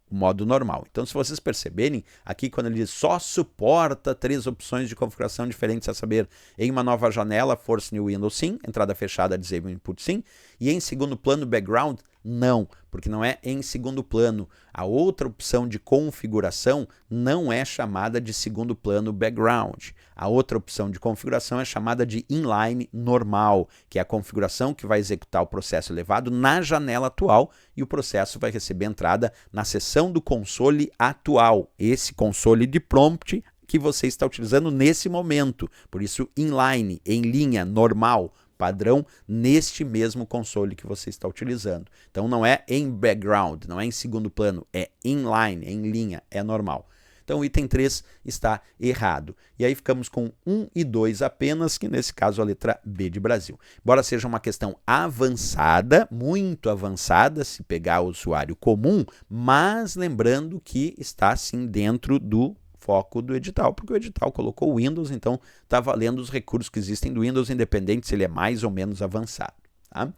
Então, se vocês perceberem, aqui quando ele diz só suporta 3 opções de configuração diferentes, a saber, em uma nova janela, Force New Window sim, entrada fechada, Disable Input sim, e em segundo plano, Background, não, porque não é em segundo plano. A outra opção de configuração não é chamada de segundo plano background. A outra opção de configuração é chamada de inline normal, que é a configuração que vai executar o processo elevado na janela atual e o processo vai receber entrada na seção do console atual. Esse console de prompt que você está utilizando nesse momento. Por isso, inline, em linha, normal, padrão, neste mesmo console que você está utilizando. Então não é em background, não é em segundo plano, é inline, em linha, é normal. Então o item 3 está errado. E aí ficamos com 1 e 2 apenas, que nesse caso a letra B de Brasil. Embora seja uma questão avançada, muito avançada, se pegar o usuário comum, mas lembrando que está sim dentro do foco do edital, porque o edital colocou o Windows, então está valendo os recursos que existem do Windows, independente se ele é mais ou menos avançado. Tá?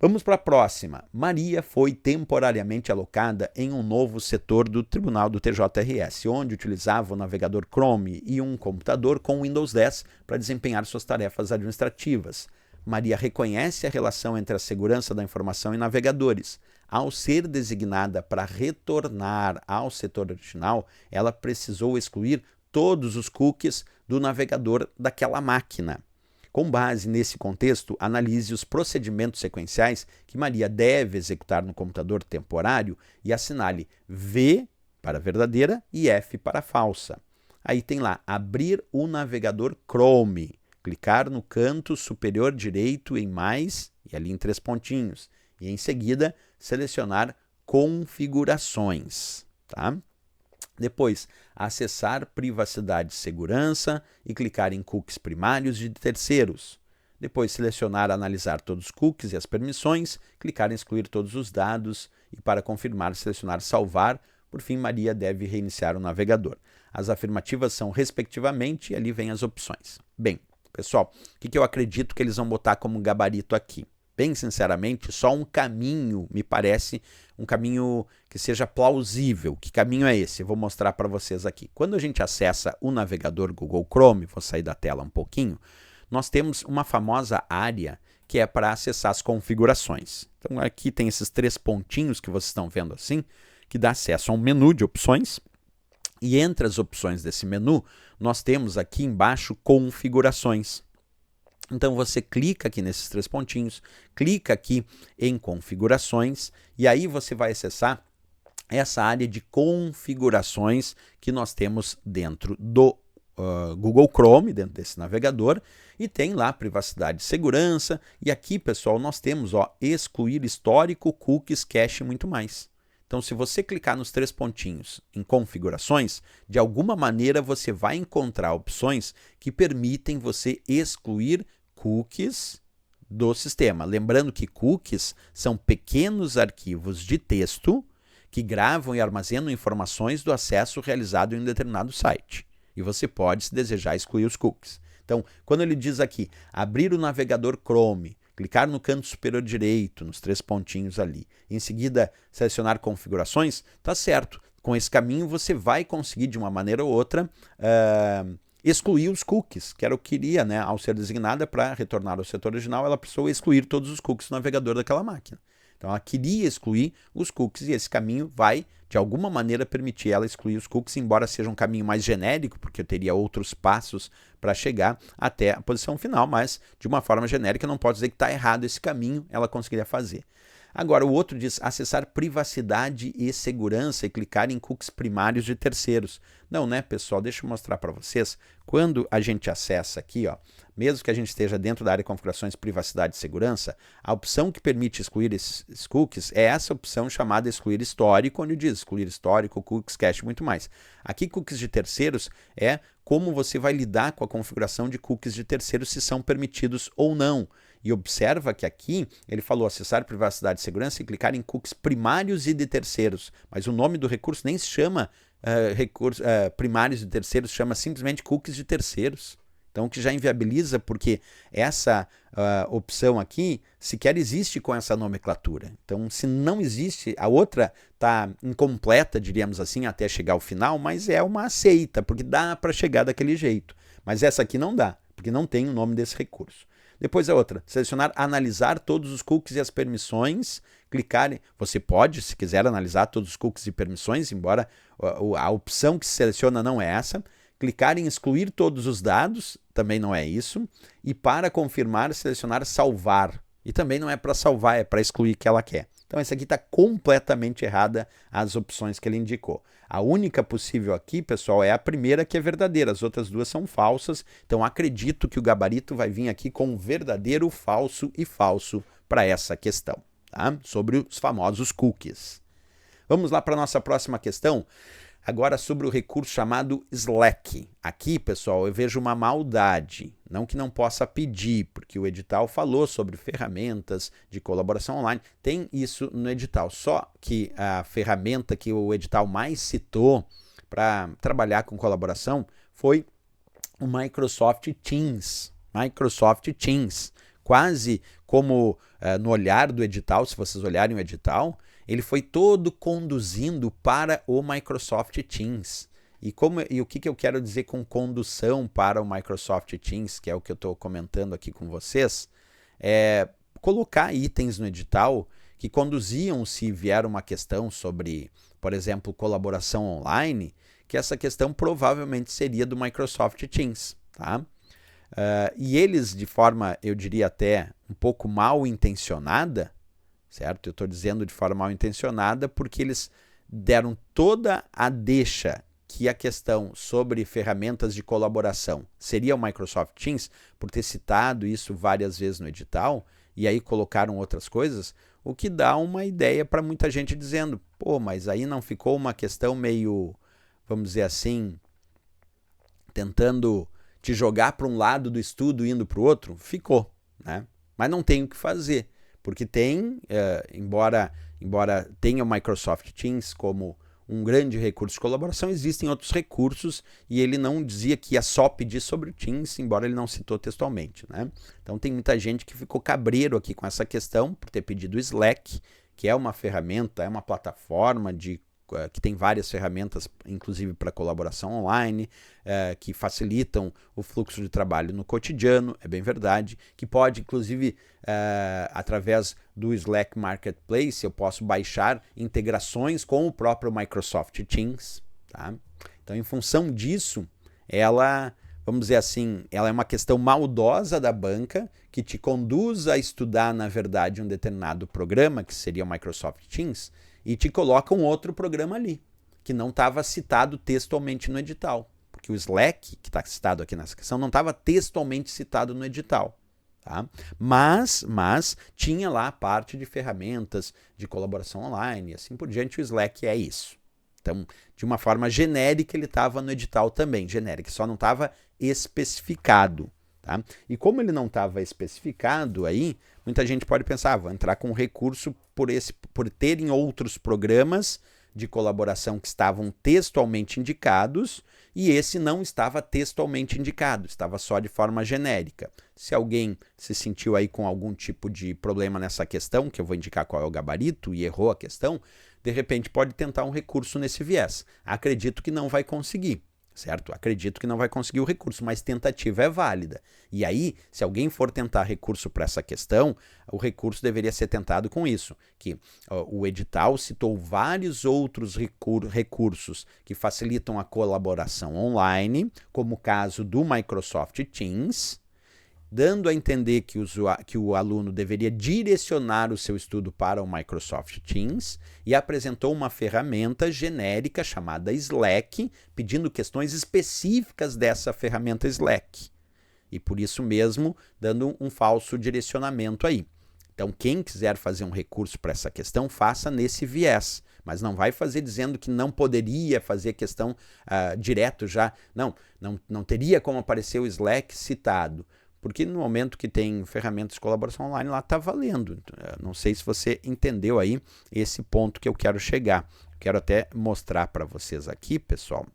Vamos para a próxima. Maria foi temporariamente alocada em um novo setor do Tribunal do TJRS, onde utilizava o navegador Chrome e um computador com Windows 10 para desempenhar suas tarefas administrativas. Maria reconhece a relação entre a segurança da informação e navegadores. Ao ser designada para retornar ao setor original, ela precisou excluir todos os cookies do navegador daquela máquina. Com base nesse contexto, analise os procedimentos sequenciais que Maria deve executar no computador temporário e assinale V para verdadeira e F para falsa. Aí tem lá, abrir o navegador Chrome, clicar no canto superior direito em mais, e ali em 3 pontinhos, e em seguida selecionar configurações, tá? Depois, acessar privacidade e segurança e clicar em cookies primários de terceiros. Depois, selecionar analisar todos os cookies e as permissões, clicar em excluir todos os dados e para confirmar, selecionar salvar. Por fim, Maria deve reiniciar o navegador. As afirmativas são respectivamente e ali vem as opções. Bem, pessoal, o que eu acredito que eles vão botar como gabarito aqui? Bem sinceramente, só um caminho me parece um caminho que seja plausível. Que caminho é esse? Eu vou mostrar para vocês aqui. Quando a gente acessa o navegador Google Chrome, vou sair da tela um pouquinho, nós temos uma famosa área que é para acessar as configurações. Então aqui tem esses 3 pontinhos que vocês estão vendo assim, que dá acesso a um menu de opções. E entre as opções desse menu, nós temos aqui embaixo configurações. Então você clica aqui nesses 3 pontinhos, clica aqui em configurações e aí você vai acessar essa área de configurações que nós temos dentro do Google Chrome, dentro desse navegador, e tem lá privacidade e segurança. E aqui, pessoal, nós temos excluir histórico, cookies, cache e muito mais. Então, se você clicar nos 3 pontinhos em configurações, de alguma maneira você vai encontrar opções que permitem você excluir cookies do sistema. Lembrando que cookies são pequenos arquivos de texto que gravam e armazenam informações do acesso realizado em um determinado site. E você pode, se desejar, excluir os cookies. Então, quando ele diz aqui, abrir o navegador Chrome, clicar no canto superior direito, nos 3 pontinhos ali, em seguida selecionar configurações, tá certo. Com esse caminho você vai conseguir, de uma maneira ou outra, excluir os cookies, que era o que queria, né? Ao ser designada para retornar ao setor original, ela precisou excluir todos os cookies do navegador daquela máquina. Então ela queria excluir os cookies e esse caminho vai, de alguma maneira, permitir ela excluir os cookies, embora seja um caminho mais genérico, porque eu teria outros passos para chegar até a posição final, mas de uma forma genérica não pode dizer que está errado esse caminho, ela conseguiria fazer. Agora, o outro diz acessar privacidade e segurança e clicar em cookies primários de terceiros. Não, né, pessoal? Deixa eu mostrar para vocês. Quando a gente acessa aqui, mesmo que a gente esteja dentro da área de configurações privacidade e segurança, a opção que permite excluir esses cookies é essa opção chamada excluir histórico, onde diz excluir histórico, cookies, cache e muito mais. Aqui, cookies de terceiros é como você vai lidar com a configuração de cookies de terceiros, se são permitidos ou não. E observa que aqui ele falou acessar privacidade e segurança e clicar em cookies primários e de terceiros. Mas o nome do recurso nem se chama primários de terceiros, chama simplesmente cookies de terceiros. Então, o que já inviabiliza, porque essa opção aqui sequer existe com essa nomenclatura. Então, se não existe, a outra está incompleta, diríamos assim, até chegar ao final, mas é uma aceita, porque dá para chegar daquele jeito. Mas essa aqui não dá, porque não tem o nome desse recurso. Depois a outra, selecionar analisar todos os cookies e as permissões, clicar, você pode, se quiser, analisar todos os cookies e permissões, embora a opção que se seleciona não é essa, clicar em excluir todos os dados, também não é isso, e para confirmar, selecionar salvar, e também não é para salvar, é para excluir o que ela quer. Então essa aqui está completamente errada as opções que ele indicou. A única possível aqui, pessoal, é a primeira que é verdadeira, as outras duas são falsas, então acredito que o gabarito vai vir aqui com verdadeiro, falso e falso para essa questão, tá? Sobre os famosos cookies. Vamos lá para a nossa próxima questão. Agora sobre o recurso chamado Slack. Aqui, pessoal, eu vejo uma maldade. Não que não possa pedir, porque o edital falou sobre ferramentas de colaboração online. Tem isso no edital. Só que a ferramenta que o edital mais citou para trabalhar com colaboração foi o Microsoft Teams. Microsoft Teams. quase como no olhar do edital, se vocês olharem o edital, ele foi todo conduzindo para o Microsoft Teams. E o que eu quero dizer com condução para o Microsoft Teams, que é o que eu estou comentando aqui com vocês, é colocar itens no edital que conduziam se vier uma questão sobre, por exemplo, colaboração online, que essa questão provavelmente seria do Microsoft Teams, tá? E eles, de forma, eu diria até um pouco mal intencionada, certo? Eu estou dizendo de forma mal intencionada porque eles deram toda a deixa que a questão sobre ferramentas de colaboração seria o Microsoft Teams, por ter citado isso várias vezes no edital, e aí colocaram outras coisas, o que dá uma ideia para muita gente dizendo, pô, mas aí não ficou uma questão meio, vamos dizer assim, tentando te jogar para um lado do estudo e indo para o outro? Ficou, né? Mas não tem o que fazer, porque tem, embora tenha o Microsoft Teams como um grande recurso de colaboração, existem outros recursos e ele não dizia que ia só pedir sobre o Teams, embora ele não citou textualmente, né? Então tem muita gente que ficou cabreiro aqui com essa questão por ter pedido o Slack, que é uma ferramenta, é uma plataforma que tem várias ferramentas, inclusive para colaboração online, que facilitam o fluxo de trabalho no cotidiano, é bem verdade, que pode, inclusive, através do Slack Marketplace, eu posso baixar integrações com o próprio Microsoft Teams, tá? Então, em função disso, ela, vamos dizer assim, ela é uma questão maldosa da banca que te conduz a estudar, na verdade, um determinado programa, que seria o Microsoft Teams, e te coloca um outro programa ali, que não estava citado textualmente no edital. Porque o Slack, que está citado aqui nessa questão, não estava textualmente citado no edital. Tá? Mas tinha lá a parte de ferramentas de colaboração online e assim por diante. O Slack é isso. Então, de uma forma genérica, ele estava no edital também. Genérica, só não estava especificado. Tá? E como ele não estava especificado aí, muita gente pode pensar, vou entrar com recurso por terem outros programas de colaboração que estavam textualmente indicados e esse não estava textualmente indicado, estava só de forma genérica. Se alguém se sentiu aí com algum tipo de problema nessa questão, que eu vou indicar qual é o gabarito, e errou a questão, de repente pode tentar um recurso nesse viés. Acredito que não vai conseguir. Certo? Acredito que não vai conseguir o recurso, mas tentativa é válida. E aí, se alguém for tentar recurso para essa questão, o recurso deveria ser tentado com isso, que o edital citou vários outros recursos que facilitam a colaboração online, como o caso do Microsoft Teams, dando a entender que o aluno deveria direcionar o seu estudo para o Microsoft Teams e apresentou uma ferramenta genérica chamada Slack, pedindo questões específicas dessa ferramenta Slack. E por isso mesmo, dando um falso direcionamento aí. Então, quem quiser fazer um recurso para essa questão, faça nesse viés. Mas não vai fazer dizendo que não poderia fazer questão direto já. Não teria como aparecer o Slack citado. Porque no momento que tem ferramentas de colaboração online, lá está valendo. Não sei se você entendeu aí esse ponto que eu quero chegar. Quero até mostrar para vocês aqui, pessoal,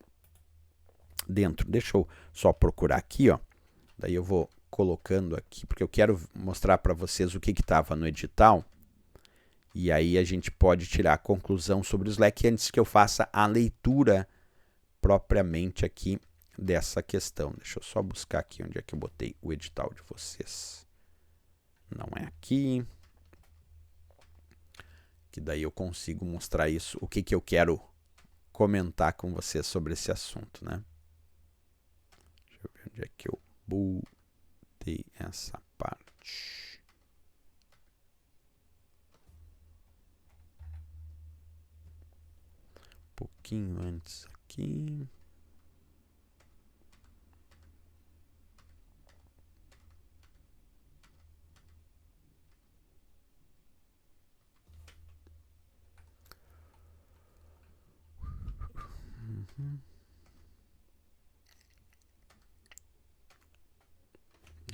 dentro. Deixa eu só procurar aqui, ó. Daí eu vou colocando aqui, porque eu quero mostrar para vocês o que estava no edital. E aí a gente pode tirar a conclusão sobre o Slack antes que eu faça a leitura propriamente aqui dessa questão. Deixa eu só buscar aqui onde é que eu botei o edital de vocês. Não é aqui. Que daí eu consigo mostrar isso, o que eu quero comentar com vocês sobre esse assunto, né? Deixa eu ver onde é que eu botei essa parte. Um pouquinho antes aqui.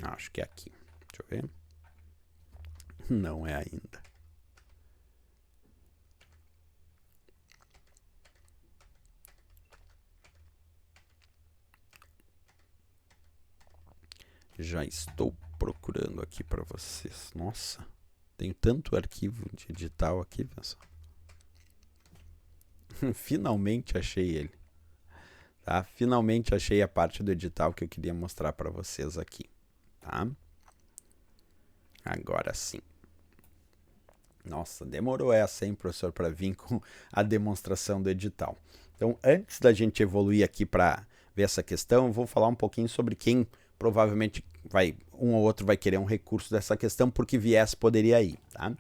Acho que é aqui. Deixa eu ver. Não é ainda. Já estou procurando aqui para vocês. Nossa, tenho tanto arquivo de edital aqui, pessoal. Finalmente achei ele. Tá? Finalmente achei a parte do edital que eu queria mostrar para vocês aqui. Tá? Agora sim. Nossa, demorou essa, hein, professor, para vir com a demonstração do edital. Então, antes da gente evoluir aqui para ver essa questão, eu vou falar um pouquinho sobre quem provavelmente um ou outro vai querer um recurso dessa questão, por que viés poderia ir. Tá?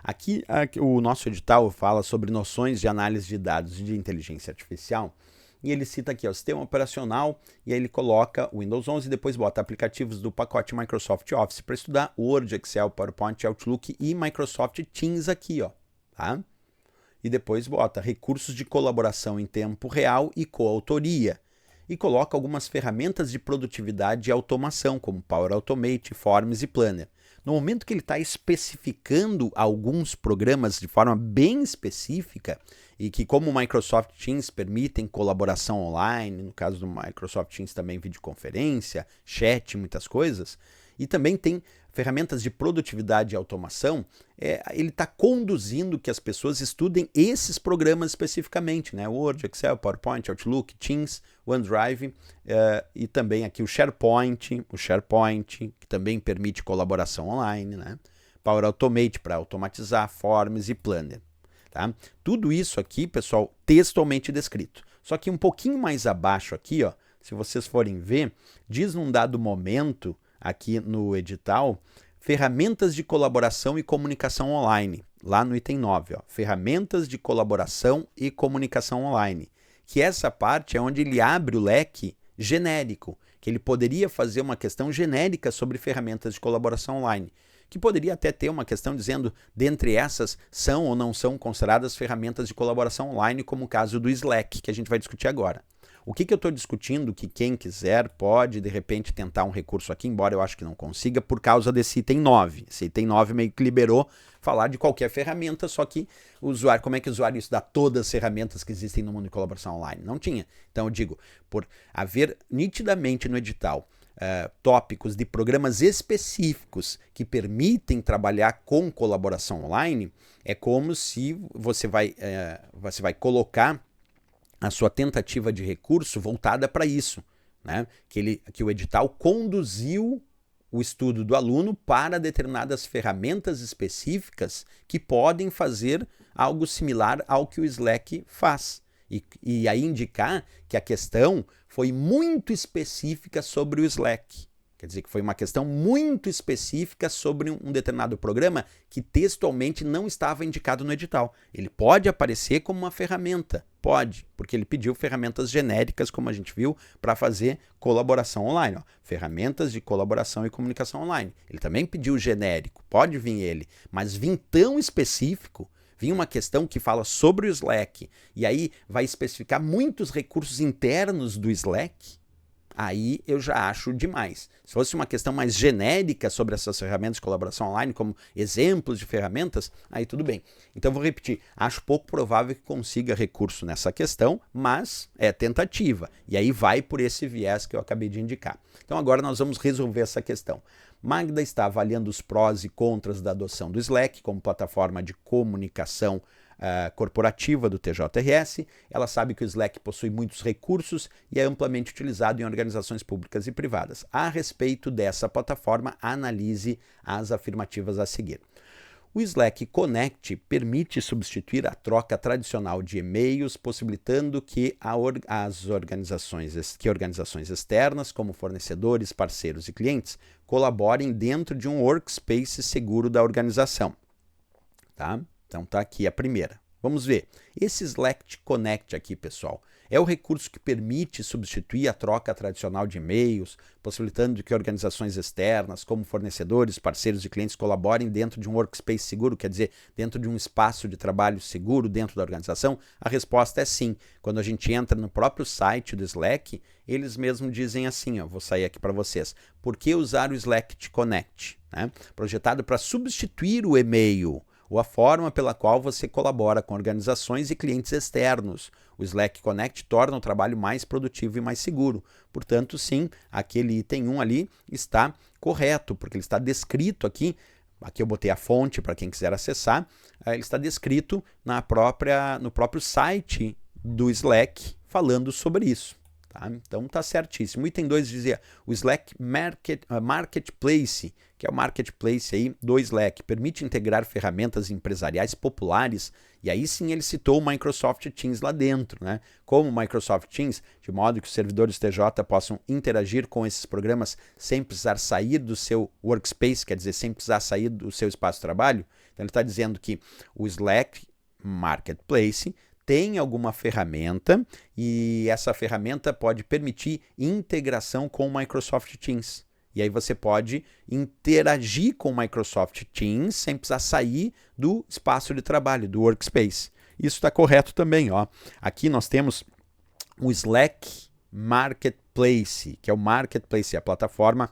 Aqui o nosso edital fala sobre noções de análise de dados de inteligência artificial, e ele cita aqui o sistema operacional, e aí ele coloca o Windows 11 e depois bota aplicativos do pacote Microsoft Office para estudar Word, Excel, PowerPoint, Outlook e Microsoft Teams aqui, ó, tá? E depois bota recursos de colaboração em tempo real e coautoria. E coloca algumas ferramentas de produtividade e automação, como Power Automate, Forms e Planner. No momento que ele está especificando alguns programas de forma bem específica, e que como o Microsoft Teams permitem colaboração online, no caso do Microsoft Teams também videoconferência, chat, muitas coisas, e também tem ferramentas de produtividade e automação, ele está conduzindo que as pessoas estudem esses programas especificamente, né? Word, Excel, PowerPoint, Outlook, Teams, OneDrive e também aqui o SharePoint, que também permite colaboração online, né? Power Automate para automatizar, Forms e Planner. Tá? Tudo isso aqui, pessoal, textualmente descrito. Só que um pouquinho mais abaixo aqui, ó, se vocês forem ver, diz num dado momento aqui no edital, ferramentas de colaboração e comunicação online, lá no item 9, ó, ferramentas de colaboração e comunicação online, que essa parte é onde ele abre o leque genérico, que ele poderia fazer uma questão genérica sobre ferramentas de colaboração online, que poderia até ter uma questão dizendo, dentre essas, são ou não são consideradas ferramentas de colaboração online, como o caso do Slack, que a gente vai discutir agora. O que eu estou discutindo, que quem quiser pode, de repente, tentar um recurso aqui, embora eu acho que não consiga, por causa desse item 9. Esse item 9 meio que liberou falar de qualquer ferramenta, só que o usuário, como é que o usuário estudar todas as ferramentas que existem no mundo de colaboração online? Não tinha. Então eu digo, por haver nitidamente no edital tópicos de programas específicos que permitem trabalhar com colaboração online, é como se você vai colocar a sua tentativa de recurso voltada para isso, né? Que o edital conduziu o estudo do aluno para determinadas ferramentas específicas que podem fazer algo similar ao que o Slack faz. E aí indicar que a questão foi muito específica sobre o Slack. Quer dizer que foi uma questão muito específica sobre um determinado programa que textualmente não estava indicado no edital. Ele pode aparecer como uma ferramenta, pode, porque ele pediu ferramentas genéricas, como a gente viu, para fazer colaboração online. Ó. Ferramentas de colaboração e comunicação online. Ele também pediu genérico, pode vir ele, mas vir tão específico, vir uma questão que fala sobre o Slack, e aí vai especificar muitos recursos internos do Slack, aí eu já acho demais. Se fosse uma questão mais genérica sobre essas ferramentas de colaboração online, como exemplos de ferramentas, aí tudo bem. Então vou repetir, acho pouco provável que consiga recurso nessa questão, mas é tentativa. E aí vai por esse viés que eu acabei de indicar. Então agora nós vamos resolver essa questão. Magda está avaliando os prós e contras da adoção do Slack como plataforma de comunicação corporativa do TJRS. Ela sabe que o Slack possui muitos recursos e é amplamente utilizado em organizações públicas e privadas. A respeito dessa plataforma, analise as afirmativas a seguir. O Slack Connect permite substituir a troca tradicional de e-mails, possibilitando que organizações externas, como fornecedores, parceiros e clientes, colaborem dentro de um workspace seguro da organização. Tá? Então tá aqui a primeira. Vamos ver. Esse Slack Connect aqui, pessoal, é o recurso que permite substituir a troca tradicional de e-mails, possibilitando que organizações externas, como fornecedores, parceiros e clientes, colaborem dentro de um workspace seguro, quer dizer, dentro de um espaço de trabalho seguro dentro da organização? A resposta é sim. Quando a gente entra no próprio site do Slack, eles mesmos dizem assim, ó, vou sair aqui para vocês. Por que usar o Slack Connect? Né? Projetado para substituir o e-mail, ou a forma pela qual você colabora com organizações e clientes externos. O Slack Connect torna o trabalho mais produtivo e mais seguro. Portanto, sim, aquele item 1 ali está correto, porque ele está descrito aqui. Aqui eu botei a fonte para quem quiser acessar. Ele está descrito no próprio site do Slack falando sobre isso. Tá? Então tá certíssimo. O item 2 dizia o Slack Marketplace, que é o marketplace aí do Slack, permite integrar ferramentas empresariais populares, e aí sim ele citou o Microsoft Teams lá dentro, né? Como o Microsoft Teams, de modo que os servidores TJ possam interagir com esses programas sem precisar sair do seu workspace, quer dizer, sem precisar sair do seu espaço de trabalho. Então ele está dizendo que o Slack Marketplace tem alguma ferramenta e essa ferramenta pode permitir integração com o Microsoft Teams. E aí você pode interagir com o Microsoft Teams sem precisar sair do espaço de trabalho, do workspace. Isso está correto também. Ó. Aqui nós temos o Slack Marketplace, que é o Marketplace, a plataforma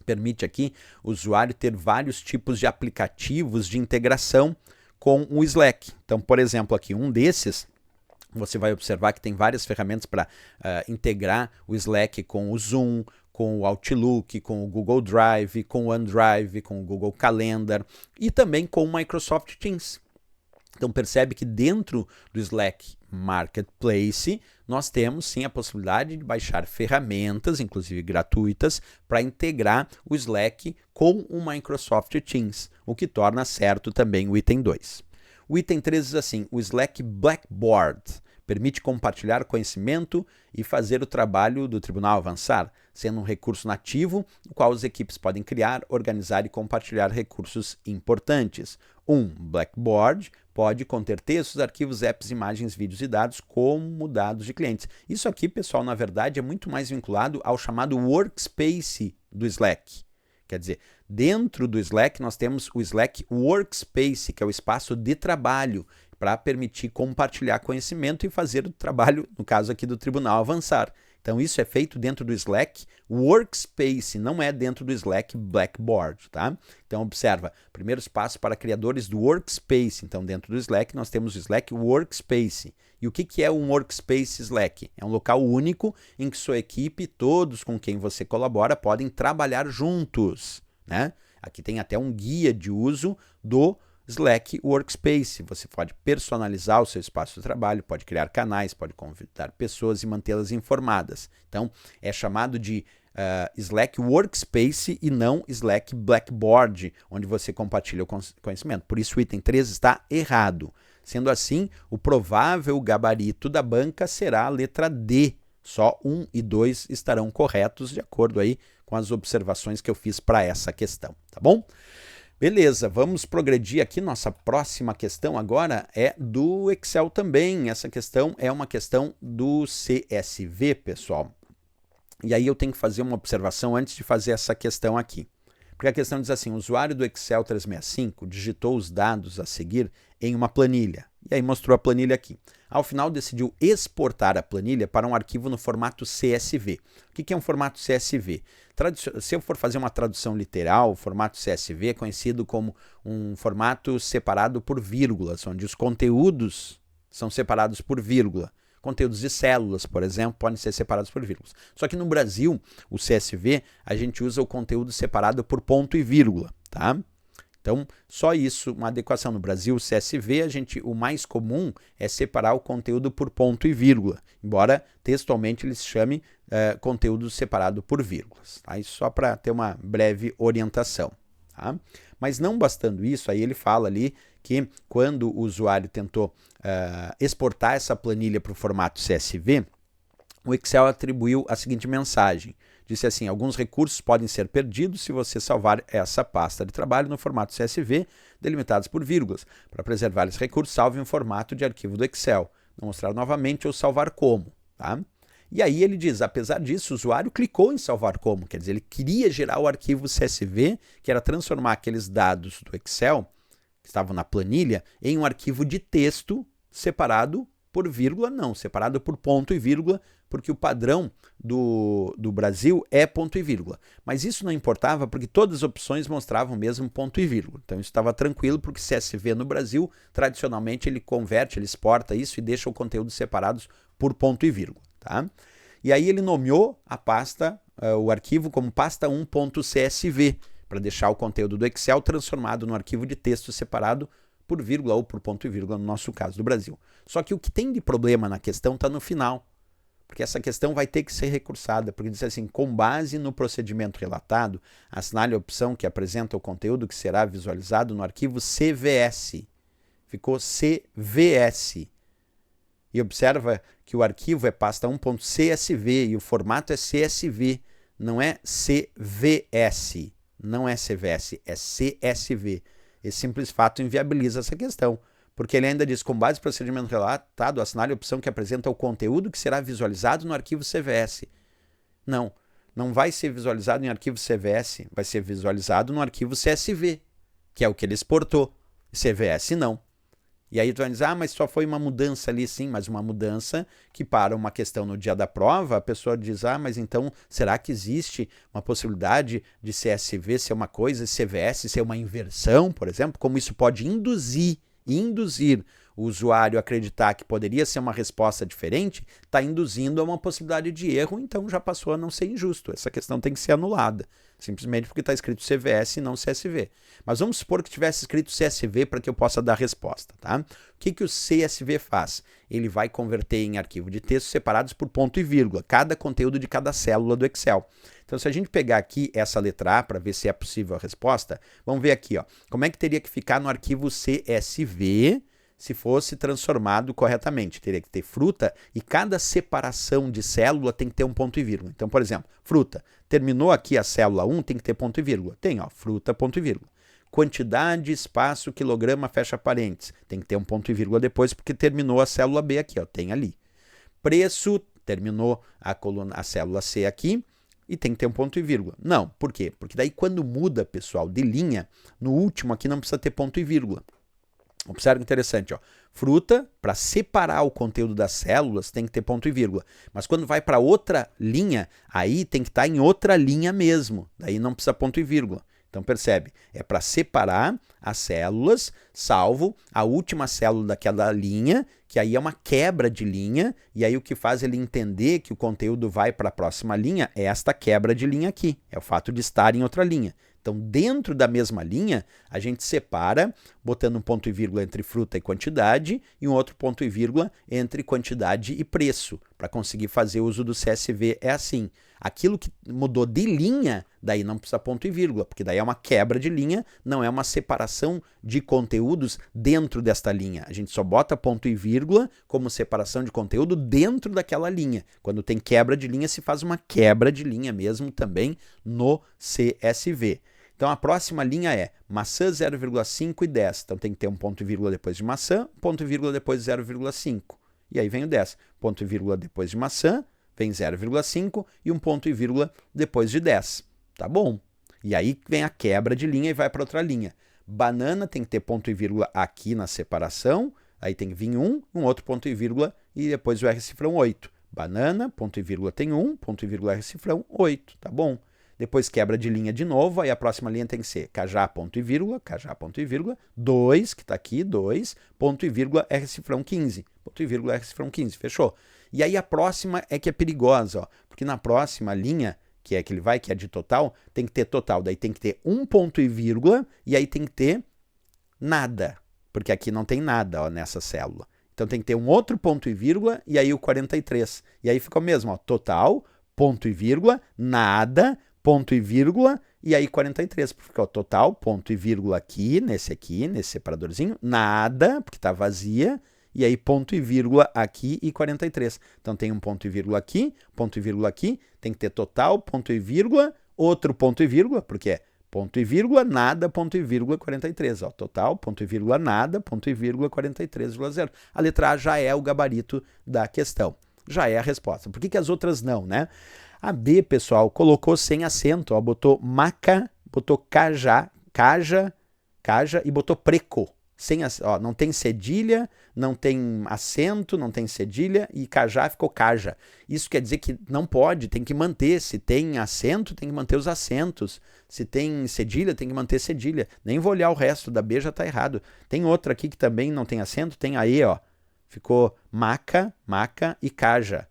permite aqui o usuário ter vários tipos de aplicativos de integração com o Slack. Então, por exemplo, aqui um desses, você vai observar que tem várias ferramentas para integrar o Slack com o Zoom, com o Outlook, com o Google Drive, com o OneDrive, com o Google Calendar e também com o Microsoft Teams. Então percebe que dentro do Slack Marketplace nós temos sim a possibilidade de baixar ferramentas, inclusive gratuitas, para integrar o Slack com o Microsoft Teams, o que torna certo também o item 2. O item 3 diz assim, o Slack Blackboard permite compartilhar conhecimento e fazer o trabalho do tribunal avançar, sendo um recurso nativo, no qual as equipes podem criar, organizar e compartilhar recursos importantes. Um Blackboard pode conter textos, arquivos, apps, imagens, vídeos e dados como dados de clientes. Isso aqui, pessoal, na verdade é muito mais vinculado ao chamado workspace do Slack. Quer dizer, dentro do Slack nós temos o Slack Workspace, que é o espaço de trabalho, para permitir compartilhar conhecimento e fazer o trabalho, no caso aqui do tribunal, avançar. Então isso é feito dentro do Slack Workspace, não é dentro do Slack Blackboard, tá? Então observa, primeiros passos para criadores do Workspace. Então dentro do Slack nós temos o Slack Workspace. E o que é um Workspace Slack? É um local único em que sua equipe, todos com quem você colabora, podem trabalhar juntos, né? Aqui tem até um guia de uso do Slack Workspace. Você pode personalizar o seu espaço de trabalho, pode criar canais, pode convidar pessoas e mantê-las informadas. Então, é chamado de Slack Workspace e não Slack Blackboard, onde você compartilha o conhecimento. Por isso, o item 3 está errado. Sendo assim, o provável gabarito da banca será a letra D. Só 1 e 2 estarão corretos, de acordo aí com as observações que eu fiz para essa questão, tá bom? Beleza, vamos progredir aqui. Nossa próxima questão agora é do Excel também. Essa questão é uma questão do CSV, pessoal. E aí eu tenho que fazer uma observação antes de fazer essa questão aqui. Porque a questão diz assim, o usuário do Excel 365 digitou os dados a seguir em uma planilha. E aí mostrou a planilha aqui. Ao final decidiu exportar a planilha para um arquivo no formato CSV. O que é um formato CSV? Se eu for fazer uma tradução literal, o formato CSV é conhecido como um formato separado por vírgulas, onde os conteúdos são separados por vírgula. Conteúdos de células, por exemplo, podem ser separados por vírgulas. Só que no Brasil, o CSV, a gente usa o conteúdo separado por ponto e vírgula, tá? Então, só isso, uma adequação. No Brasil, o CSV, o mais comum é separar o conteúdo por ponto e vírgula, embora textualmente ele se chame conteúdo separado por vírgulas. Tá? Isso só para ter uma breve orientação. Tá? Mas não bastando isso, aí ele fala ali que quando o usuário tentou exportar essa planilha para o formato CSV, o Excel atribuiu a seguinte mensagem. Disse assim, alguns recursos podem ser perdidos se você salvar essa pasta de trabalho no formato CSV, delimitados por vírgulas. Para preservar esse recurso, salve em formato de arquivo do Excel. Não mostrar novamente ou salvar como. Tá? E aí ele diz, apesar disso, o usuário clicou em salvar como. Quer dizer, ele queria gerar o arquivo CSV, que era transformar aqueles dados do Excel, que estavam na planilha, em um arquivo de texto separado por vírgula, não, separado por ponto e vírgula, porque o padrão do Brasil é ponto e vírgula. Mas isso não importava porque todas as opções mostravam mesmo ponto e vírgula. Então isso estava tranquilo porque CSV no Brasil, tradicionalmente ele converte, ele exporta isso e deixa o conteúdo separados por ponto e vírgula. Tá? E aí ele nomeou a pasta, o arquivo como pasta 1.csv, para deixar o conteúdo do Excel transformado no arquivo de texto separado por vírgula ou por ponto e vírgula, no nosso caso do Brasil. Só que o que tem de problema na questão está no final, porque essa questão vai ter que ser recursada, porque diz assim, com base no procedimento relatado, assinale a opção que apresenta o conteúdo que será visualizado no arquivo CVS. Ficou CVS. E observa que o arquivo é pasta 1.csv e o formato é CSV, não é CVS. Não é CVS, é CSV. Esse simples fato inviabiliza essa questão, porque ele ainda diz, com base no procedimento relatado, assinale a opção que apresenta o conteúdo que será visualizado no arquivo CVS. Não, não vai ser visualizado em arquivo CVS, vai ser visualizado no arquivo CSV, que é o que ele exportou. CVS não. E aí tu vai dizer, mas só foi uma mudança ali, sim, mas uma mudança que para uma questão no dia da prova, a pessoa diz, mas então será que existe uma possibilidade de CSV ser uma coisa, CVS ser uma inversão, por exemplo? Como isso pode induzir o usuário a acreditar que poderia ser uma resposta diferente, está induzindo a uma possibilidade de erro, então já passou a não ser injusto. Essa questão tem que ser anulada, simplesmente porque está escrito CVS e não CSV. Mas vamos supor que tivesse escrito CSV para que eu possa dar a resposta. Tá? O que o CSV faz? Ele vai converter em arquivo de texto separados por ponto e vírgula, cada conteúdo de cada célula do Excel. Então, se a gente pegar aqui essa letra A para ver se é possível a resposta, vamos ver aqui, ó, como é que teria que ficar no arquivo CSV se fosse transformado corretamente. Teria que ter fruta e cada separação de célula tem que ter um ponto e vírgula. Então, por exemplo, fruta. Terminou aqui a célula 1, tem que ter ponto e vírgula. Tem, ó, fruta, ponto e vírgula. Quantidade, espaço, quilograma, fecha parênteses. Tem que ter um ponto e vírgula depois porque terminou a célula B aqui, ó, tem ali. Preço, terminou a célula C aqui e tem que ter um ponto e vírgula. Não, por quê? Porque daí quando muda, pessoal, de linha, no último aqui não precisa ter ponto e vírgula. Observe que interessante, ó. Fruta, para separar o conteúdo das células, tem que ter ponto e vírgula. Mas quando vai para outra linha, aí tem que estar em outra linha mesmo. Daí não precisa ponto e vírgula. Então percebe, é para separar as células, salvo a última célula daquela linha, que aí é uma quebra de linha, e aí o que faz ele entender que o conteúdo vai para a próxima linha é esta quebra de linha aqui, é o fato de estar em outra linha. Então, dentro da mesma linha, a gente separa, botando um ponto e vírgula entre fruta e quantidade e um outro ponto e vírgula entre quantidade e preço. Para conseguir fazer uso do CSV é assim. Aquilo que mudou de linha, daí não precisa ponto e vírgula, porque daí é uma quebra de linha, não é uma separação de conteúdos dentro desta linha. A gente só bota ponto e vírgula como separação de conteúdo dentro daquela linha. Quando tem quebra de linha, se faz uma quebra de linha mesmo também no CSV. Então, a próxima linha é maçã 0,5 e 10. Então, tem que ter um ponto e vírgula depois de maçã, ponto e vírgula depois de 0,5. E aí vem o 10. Ponto e vírgula depois de maçã, vem 0,5 e um ponto e vírgula depois de 10. Tá bom. E aí vem a quebra de linha e vai para outra linha. Banana tem que ter ponto e vírgula aqui na separação, aí tem que vir um outro ponto e vírgula e depois o R cifrão 8. Banana, ponto e vírgula tem 1, ponto e vírgula R cifrão 8. Tá bom. Depois quebra de linha de novo, aí a próxima linha tem que ser cajá, ponto e vírgula, 2, que está aqui, 2, ponto e vírgula, R cifrão 15, ponto e vírgula, R cifrão 15, fechou? E aí a próxima é que é perigosa, ó, porque na próxima linha, que é que ele vai, que é de total, tem que ter total, daí tem que ter um ponto e vírgula, e aí tem que ter nada, porque aqui não tem nada, ó, nessa célula. Então tem que ter um outro ponto e vírgula, e aí o 43. E aí fica o mesmo, ó, total, ponto e vírgula, nada, ponto e vírgula, e aí 43, porque fica o total, ponto e vírgula aqui, nesse separadorzinho, nada, porque está vazia, e aí ponto e vírgula aqui e 43. Então tem um ponto e vírgula aqui, tem que ter total, ponto e vírgula, outro ponto e vírgula, porque é ponto e vírgula, nada, ponto e vírgula, 43. Ó, total, ponto e vírgula, nada, ponto e vírgula, 43,0. A letra A já é o gabarito da questão, já é a resposta. Por que as outras não, né? A B, pessoal, colocou sem acento, ó, botou maca, botou caja e botou preco. Não tem cedilha, não tem acento, não tem cedilha, e cajá ficou caja. Isso quer dizer que não pode, tem que manter. Se tem acento, tem que manter os acentos. Se tem cedilha, tem que manter cedilha. Nem vou olhar o resto, da B já está errado. Tem outra aqui que também não tem acento, tem a E, ó. Ficou maca, maca e caja.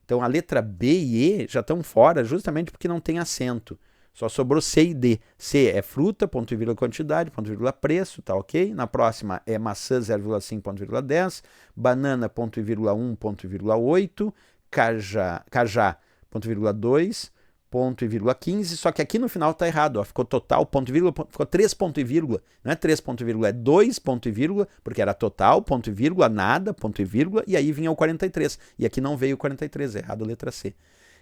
Então a letra B e E já estão fora justamente porque não tem acento. Só sobrou C e D. C é fruta, ponto e vírgula quantidade, ponto e vírgula preço, tá ok? Na próxima é maçã, 0,5, ponto e vírgula 10, banana, ponto e vírgula 1, ponto e vírgula 8, cajá, ponto e vírgula 2, ponto e vírgula 15, só que aqui no final tá errado, ó, ficou total, ponto e vírgula, ficou 3 ponto e vírgula, não é 3 ponto e vírgula, é 2 ponto e vírgula, porque era total, ponto e vírgula, nada, ponto e vírgula, e aí vinha o 43, e aqui não veio o 43, errado a letra C.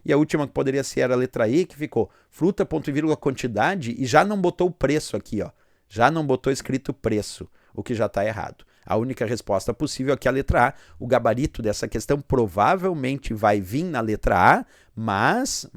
E a última que poderia ser era a letra E, que ficou fruta, ponto e vírgula, quantidade, e já não botou o preço aqui, ó. Já não botou escrito preço, o que já está errado. A única resposta possível aqui é a letra A. O gabarito dessa questão provavelmente vai vir na letra A, mas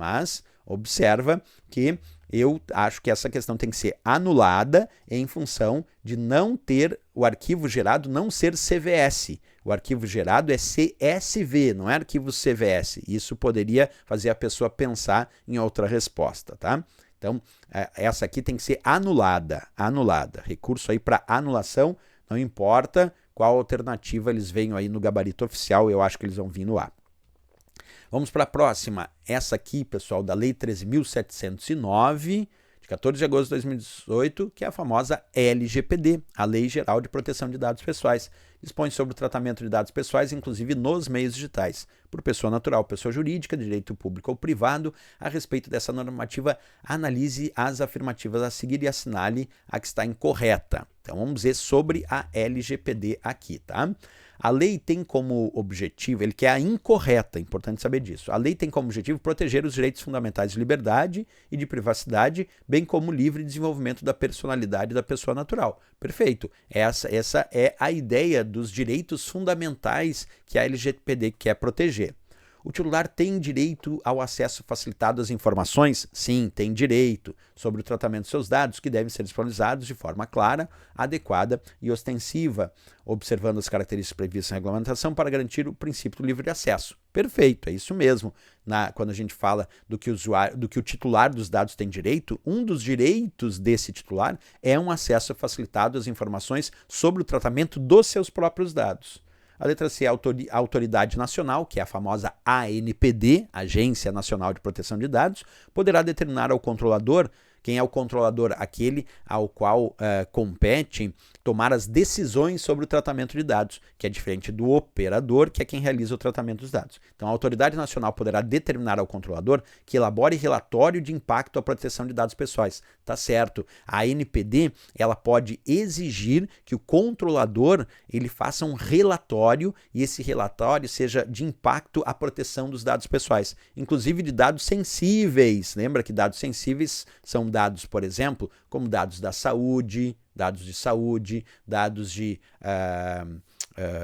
observa que eu acho que essa questão tem que ser anulada em função de não ter o arquivo gerado não ser CVS. O arquivo gerado é CSV, não é arquivo CVS. Isso poderia fazer a pessoa pensar em outra resposta, tá? Então, essa aqui tem que ser anulada. Recurso aí para anulação, não importa qual alternativa eles venham aí no gabarito oficial, eu acho que eles vão vir no A. Vamos para a próxima. Essa aqui, pessoal, da Lei 13.709, de 14 de agosto de 2018, que é a famosa LGPD, a Lei Geral de Proteção de Dados Pessoais. Dispõe sobre o tratamento de dados pessoais, inclusive nos meios digitais, por pessoa natural, pessoa jurídica, de direito público ou privado. A respeito dessa normativa, analise as afirmativas a seguir e assinale a que está incorreta. Então, vamos dizer sobre a LGPD aqui, tá? A lei tem como objetivo, ele quer a incorreta, é importante saber disso. A lei tem como objetivo proteger os direitos fundamentais de liberdade e de privacidade, bem como o livre desenvolvimento da personalidade da pessoa natural. Perfeito. Essa é a ideia dos direitos fundamentais que a LGPD quer proteger. O titular tem direito ao acesso facilitado às informações? Sim, tem direito sobre o tratamento de seus dados, que devem ser disponibilizados de forma clara, adequada e ostensiva, observando as características previstas na regulamentação para garantir o princípio do livre acesso. Perfeito, é isso mesmo. Quando a gente fala do que o titular dos dados tem direito, um dos direitos desse titular é um acesso facilitado às informações sobre o tratamento dos seus próprios dados. A letra C é a Autoridade Nacional, que é a famosa ANPD, Agência Nacional de Proteção de Dados, poderá determinar ao controlador. Quem é o controlador? Aquele ao qual compete tomar as decisões sobre o tratamento de dados, que é diferente do operador, que é quem realiza o tratamento dos dados. Então, a Autoridade Nacional poderá determinar ao controlador que elabore relatório de impacto à proteção de dados pessoais. Tá certo. A ANPD, ela pode exigir que o controlador ele faça um relatório e esse relatório seja de impacto à proteção dos dados pessoais, inclusive de dados sensíveis. Lembra que dados sensíveis são dados, por exemplo, como dados da saúde, dados de saúde, dados de,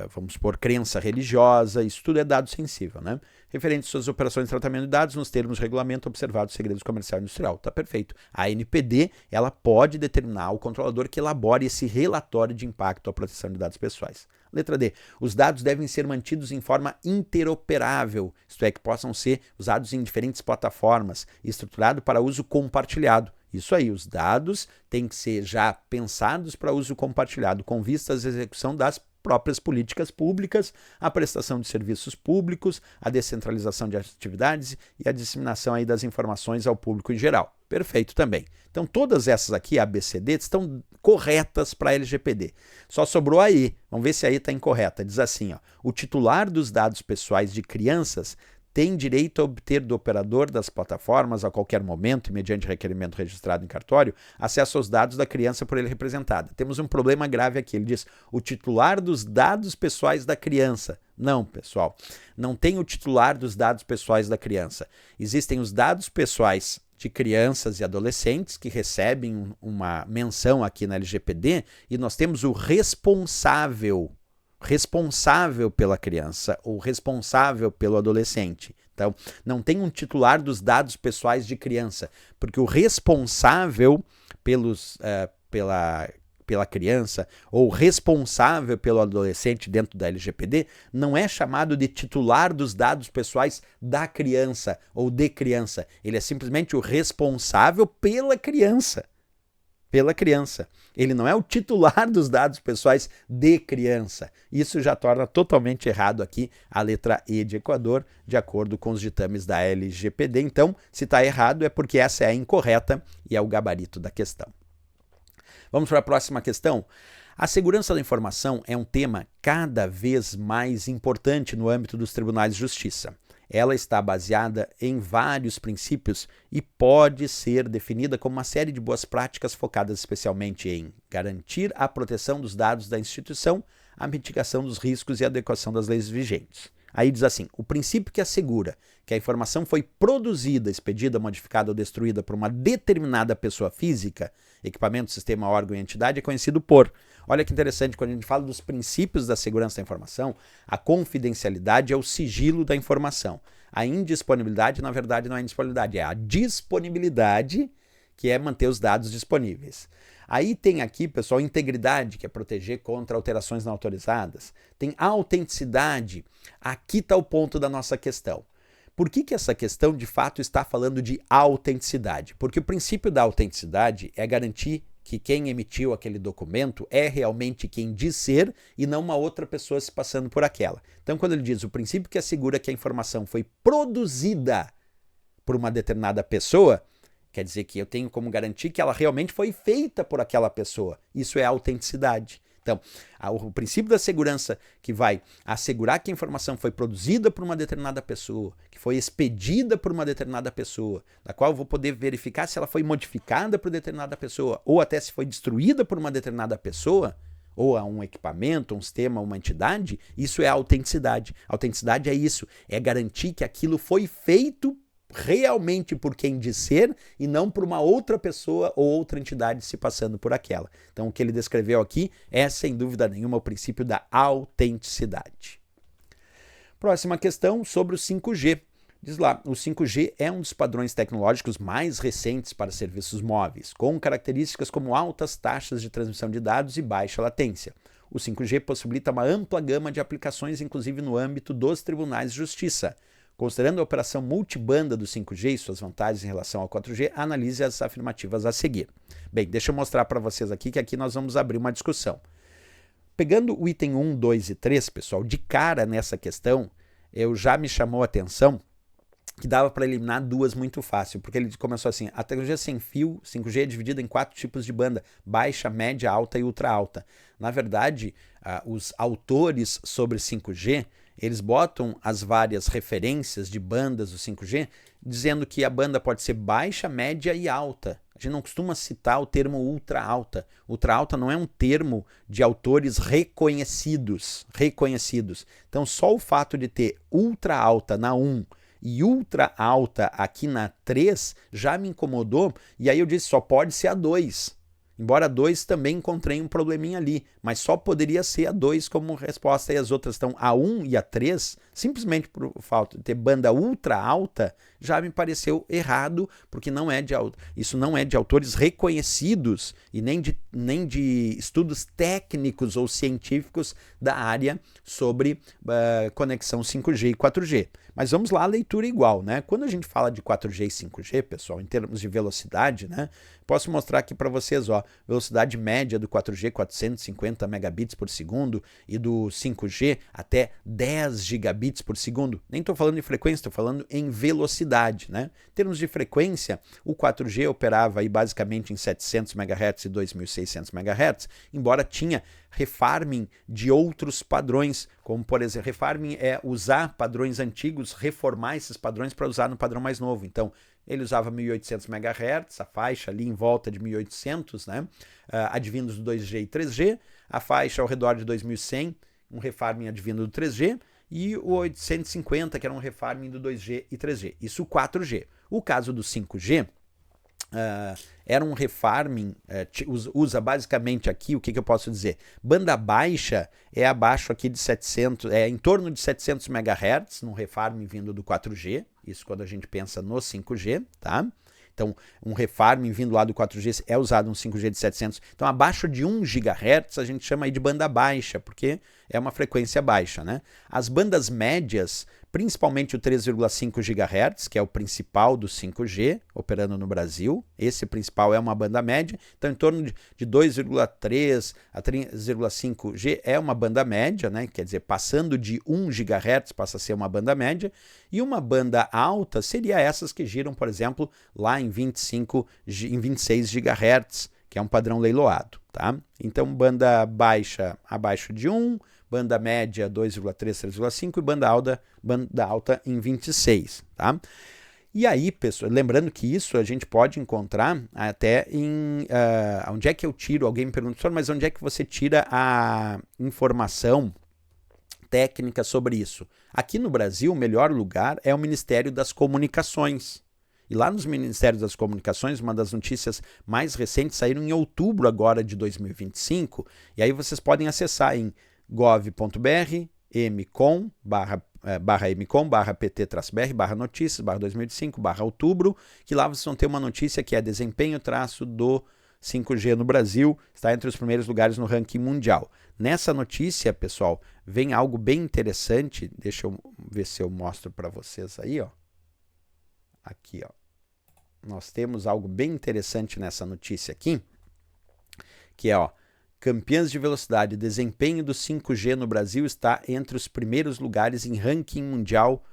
vamos supor, crença religiosa, isso tudo é dado sensível, né? Referente às suas operações de tratamento de dados, nos termos de regulamento observados segredos comercial e industrial. Tá perfeito. A ANPD, ela pode determinar ao controlador que elabore esse relatório de impacto à proteção de dados pessoais. Letra D. Os dados devem ser mantidos em forma interoperável, isto é, que possam ser usados em diferentes plataformas e estruturado para uso compartilhado. Isso aí, os dados têm que ser já pensados para uso compartilhado, com vistas à execução das próprias políticas públicas, a prestação de serviços públicos, a descentralização de atividades e a disseminação aí das informações ao público em geral. Perfeito também. Então, todas essas aqui, A, B, C, D, estão corretas para a LGPD. Só sobrou a E. Vamos ver se a E está incorreta. Diz assim, ó, o titular dos dados pessoais de crianças tem direito a obter do operador das plataformas, a qualquer momento, e mediante requerimento registrado em cartório, acesso aos dados da criança por ele representada. Temos um problema grave aqui. Ele diz, o titular dos dados pessoais da criança. Não, pessoal. Não tem o titular dos dados pessoais da criança. Existem os dados pessoais de crianças e adolescentes que recebem uma menção aqui na LGPD e nós temos o responsável pela criança ou responsável pelo adolescente. Então, não tem um titular dos dados pessoais de criança, porque o responsável pela criança ou responsável pelo adolescente dentro da LGPD não é chamado de titular dos dados pessoais da criança ou de criança. Ele é simplesmente o responsável pela criança. Pela criança. Ele não é o titular dos dados pessoais de criança. Isso já torna totalmente errado aqui a letra E de Equador, de acordo com os ditames da LGPD. Então, se está errado é porque essa é a incorreta e é o gabarito da questão. Vamos para a próxima questão. A segurança da informação é um tema cada vez mais importante no âmbito dos tribunais de justiça. Ela está baseada em vários princípios e pode ser definida como uma série de boas práticas focadas especialmente em garantir a proteção dos dados da instituição, a mitigação dos riscos e a adequação das leis vigentes. Aí diz assim, o princípio que assegura que a informação foi produzida, expedida, modificada ou destruída por uma determinada pessoa física, equipamento, sistema, órgão e entidade, é conhecido por... Olha que interessante, quando a gente fala dos princípios da segurança da informação, a confidencialidade é o sigilo da informação. A indisponibilidade, na verdade, não é indisponibilidade, é a disponibilidade, que é manter os dados disponíveis. Aí tem aqui, pessoal, integridade, que é proteger contra alterações não autorizadas. Tem autenticidade. Aqui está o ponto da nossa questão. Por que essa questão, de fato, está falando de autenticidade? Porque o princípio da autenticidade é garantir que quem emitiu aquele documento é realmente quem diz ser e não uma outra pessoa se passando por aquela. Então, quando ele diz o princípio que assegura que a informação foi produzida por uma determinada pessoa, quer dizer que eu tenho como garantir que ela realmente foi feita por aquela pessoa. Isso é autenticidade. Então, o princípio da segurança que vai assegurar que a informação foi produzida por uma determinada pessoa, que foi expedida por uma determinada pessoa, da qual eu vou poder verificar se ela foi modificada por determinada pessoa, ou até se foi destruída por uma determinada pessoa, ou a um equipamento, um sistema, uma entidade, isso é autenticidade. Autenticidade é isso, é garantir que aquilo foi feito realmente por quem diz ser e não por uma outra pessoa ou outra entidade se passando por aquela. Então, o que ele descreveu aqui é, sem dúvida nenhuma, o princípio da autenticidade. Próxima questão sobre o 5G. Diz lá, o 5G é um dos padrões tecnológicos mais recentes para serviços móveis, com características como altas taxas de transmissão de dados e baixa latência. O 5G possibilita uma ampla gama de aplicações, inclusive no âmbito dos tribunais de justiça. Considerando a operação multibanda do 5G e suas vantagens em relação ao 4G, analise as afirmativas a seguir. Bem, deixa eu mostrar para vocês aqui que aqui nós vamos abrir uma discussão. Pegando o item 1, 2 e 3, pessoal, de cara nessa questão, já me chamou a atenção que dava para eliminar duas muito fácil, porque ele começou assim, a tecnologia sem fio, 5G é dividida em 4 tipos de banda, baixa, média, alta e ultra alta. Na verdade, os autores sobre 5G, eles botam as várias referências de bandas do 5G, dizendo que a banda pode ser baixa, média e alta. A gente não costuma citar o termo ultra alta. Ultra alta não é um termo de autores reconhecidos. Então, só o fato de ter ultra alta na 1 e ultra alta aqui na 3 já me incomodou, e aí eu disse, só pode ser a 2. Embora a 2 também encontrei um probleminha ali, mas só poderia ser a 2 como resposta, e as outras estão a 1 e a 3, simplesmente por falta de ter banda ultra alta, já me pareceu errado, porque isso não é de autores reconhecidos e nem de estudos técnicos ou científicos da área sobre conexão 5G e 4G. Mas vamos lá, a leitura igual, né? Quando a gente fala de 4G e 5G, pessoal, em termos de velocidade, né? Posso mostrar aqui para vocês, ó, velocidade média do 4G 450 megabits por segundo e do 5G até 10 gigabits por segundo. Nem estou falando de frequência, estou falando em velocidade, né? Em termos de frequência, o 4G operava aí basicamente em 700 MHz e 2.600 MHz, embora tinha refarming de outros padrões, como por exemplo, refarming é usar padrões antigos, reformar esses padrões para usar no padrão mais novo. Então, ele usava 1.800 MHz, a faixa ali em volta de 1.800, né? Advindos do 2G e 3G, a faixa ao redor de 2.100, um refarming advindo do 3G, e o 850, que era um refarming do 2G e 3G. Isso o 4G. O caso do 5G, era um refarming, usa basicamente aqui, o que eu posso dizer? Banda baixa é abaixo aqui de 700, é em torno de 700 MHz, num refarming vindo do 4G, isso quando a gente pensa no 5G, tá? Então, um refarming vindo lá do 4G é usado um 5G de 700. Então, abaixo de 1 GHz a gente chama aí de banda baixa, porque é uma frequência baixa, né? As bandas médias, principalmente o 3,5 GHz, que é o principal do 5G, operando no Brasil. Esse principal é uma banda média. Então, em torno de 2,3 a 3,5 G é uma banda média, né? Quer dizer, passando de 1 GHz passa a ser uma banda média. E uma banda alta seria essas que giram, por exemplo, lá em 26 GHz, que é um padrão leiloado, tá? Então, banda baixa abaixo de 1, banda média 2,3, 3,5 e banda alta em 26, tá? E aí, pessoal, lembrando que isso a gente pode encontrar até em... onde é que eu tiro? Alguém me perguntou, mas onde é que você tira a informação técnica sobre isso? Aqui no Brasil, o melhor lugar é o Ministério das Comunicações. E lá nos Ministérios das Comunicações, uma das notícias mais recentes saíram em outubro agora de 2025, e aí vocês podem acessar em gov.br, mcom/pt-br, /notícias, /2005, /outubro, que lá vocês vão ter uma notícia que é desempenho do 5G no Brasil, está entre os primeiros lugares no ranking mundial. Nessa notícia, pessoal, vem algo bem interessante, deixa eu ver se eu mostro para vocês aí, ó. Aqui, ó. Nós temos algo bem interessante nessa notícia aqui, que é, ó, campeãs de velocidade, desempenho do 5G no Brasil está entre os primeiros lugares em ranking mundial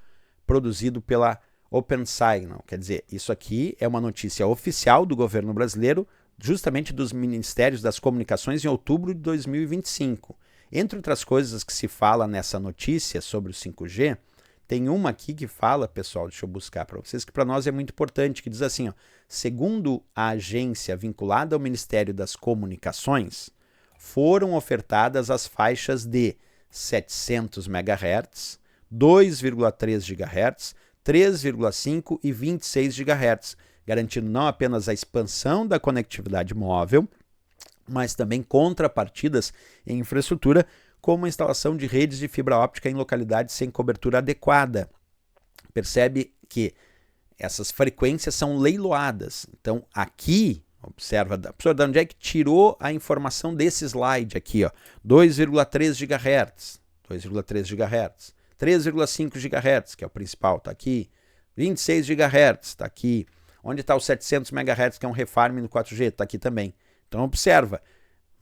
produzido pela OpenSignal. Quer dizer, isso aqui é uma notícia oficial do governo brasileiro, justamente dos Ministérios das Comunicações em outubro de 2025. Entre outras coisas que se fala nessa notícia sobre o 5G, tem uma aqui que fala, pessoal, deixa eu buscar para vocês, que para nós é muito importante, que diz assim, ó, segundo a agência vinculada ao Ministério das Comunicações, foram ofertadas as faixas de 700 MHz, 2,3 GHz, 3,5 e 26 GHz, garantindo não apenas a expansão da conectividade móvel, mas também contrapartidas em infraestrutura, como a instalação de redes de fibra óptica em localidades sem cobertura adequada. Percebe que essas frequências são leiloadas. Então, aqui, observa, professor, de onde é que tirou a informação desse slide aqui, ó? 2,3 GHz, 2,3 GHz, 3,5 GHz, que é o principal, está aqui, 26 GHz, está aqui. Onde está os 700 MHz, que é um refarming no 4G? Está aqui também. Então, observa.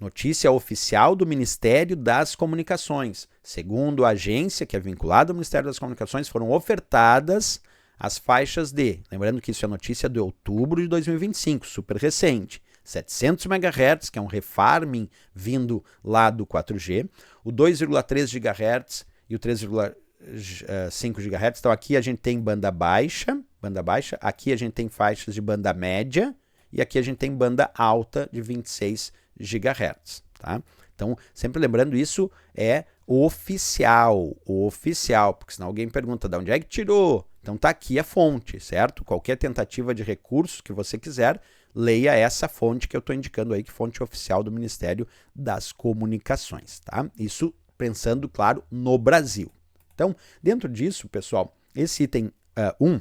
Notícia oficial do Ministério das Comunicações. Segundo a agência, que é vinculada ao Ministério das Comunicações, foram ofertadas as faixas de, lembrando que isso é notícia de outubro de 2025, super recente, 700 MHz, que é um refarming vindo lá do 4G, o 2,3 GHz e o 3,5 GHz. Então aqui a gente tem banda baixa, aqui a gente tem faixas de banda média e aqui a gente tem banda alta de 26 GHz, tá? Então, sempre lembrando, isso é oficial, porque senão alguém pergunta de onde é que tirou. Então tá aqui a fonte, certo? Qualquer tentativa de recurso que você quiser, leia essa fonte que eu estou indicando aí, que fonte oficial do Ministério das Comunicações, tá? Isso pensando, claro, no Brasil. Então, dentro disso, pessoal, esse item 1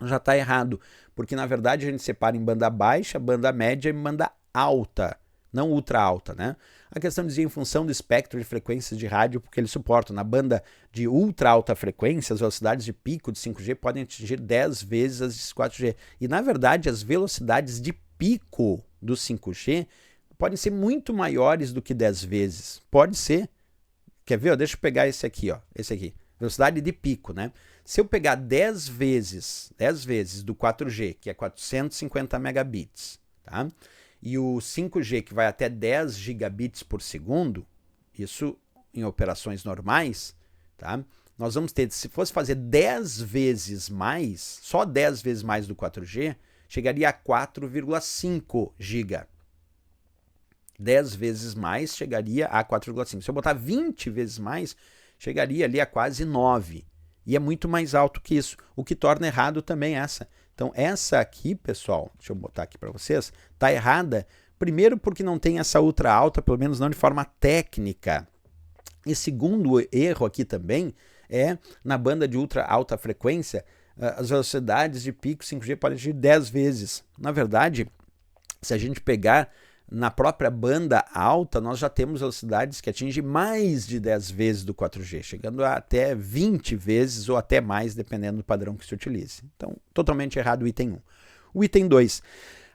já está errado, porque na verdade a gente separa em banda baixa, banda média e banda alta, não ultra alta, né? A questão dizia em função do espectro de frequências de rádio, porque ele suporta na banda de ultra alta frequência, as velocidades de pico de 5G podem atingir 10 vezes as de 4G. E na verdade as velocidades de pico do 5G podem ser muito maiores do que 10 vezes. Pode ser. Quer ver? Deixa eu pegar esse aqui, ó. Esse aqui. Velocidade de pico, né? Se eu pegar 10 vezes do 4G, que é 450 megabits, tá? E o 5G, que vai até 10 gigabits por segundo, isso em operações normais, tá? Nós vamos ter, se fosse fazer 10 vezes mais, só 10 vezes mais do 4G, chegaria a 4,5 giga. 10 vezes mais chegaria a 4,5. Se eu botar 20 vezes mais, chegaria ali a quase 9. E é muito mais alto que isso, o que torna errado também essa. Então essa aqui, pessoal, deixa eu botar aqui para vocês, tá errada, primeiro porque não tem essa ultra alta, pelo menos não de forma técnica. E segundo erro aqui também é na banda de ultra alta frequência, as velocidades de pico 5G podem atingir 10 vezes. Na verdade, se a gente pegar na própria banda alta, nós já temos velocidades que atingem mais de 10 vezes do 4G, chegando a até 20 vezes ou até mais, dependendo do padrão que se utilize. Então, totalmente errado o item 1. O item 2.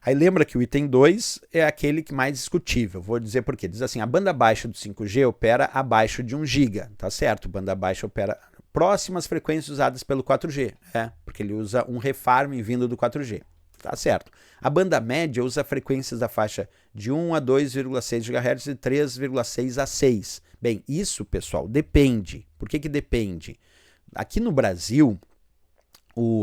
Aí lembra que o item 2 é aquele que mais discutível. Vou dizer por quê. Diz assim, a banda baixa do 5G opera abaixo de 1 GB. Tá certo, banda baixa opera próximas frequências usadas pelo 4G. Porque ele usa um refarming vindo do 4G. Tá certo. A banda média usa frequências da faixa de 1 a 2,6 GHz e 3,6 a 6. Bem, isso, pessoal, depende. Por que depende? Aqui no Brasil,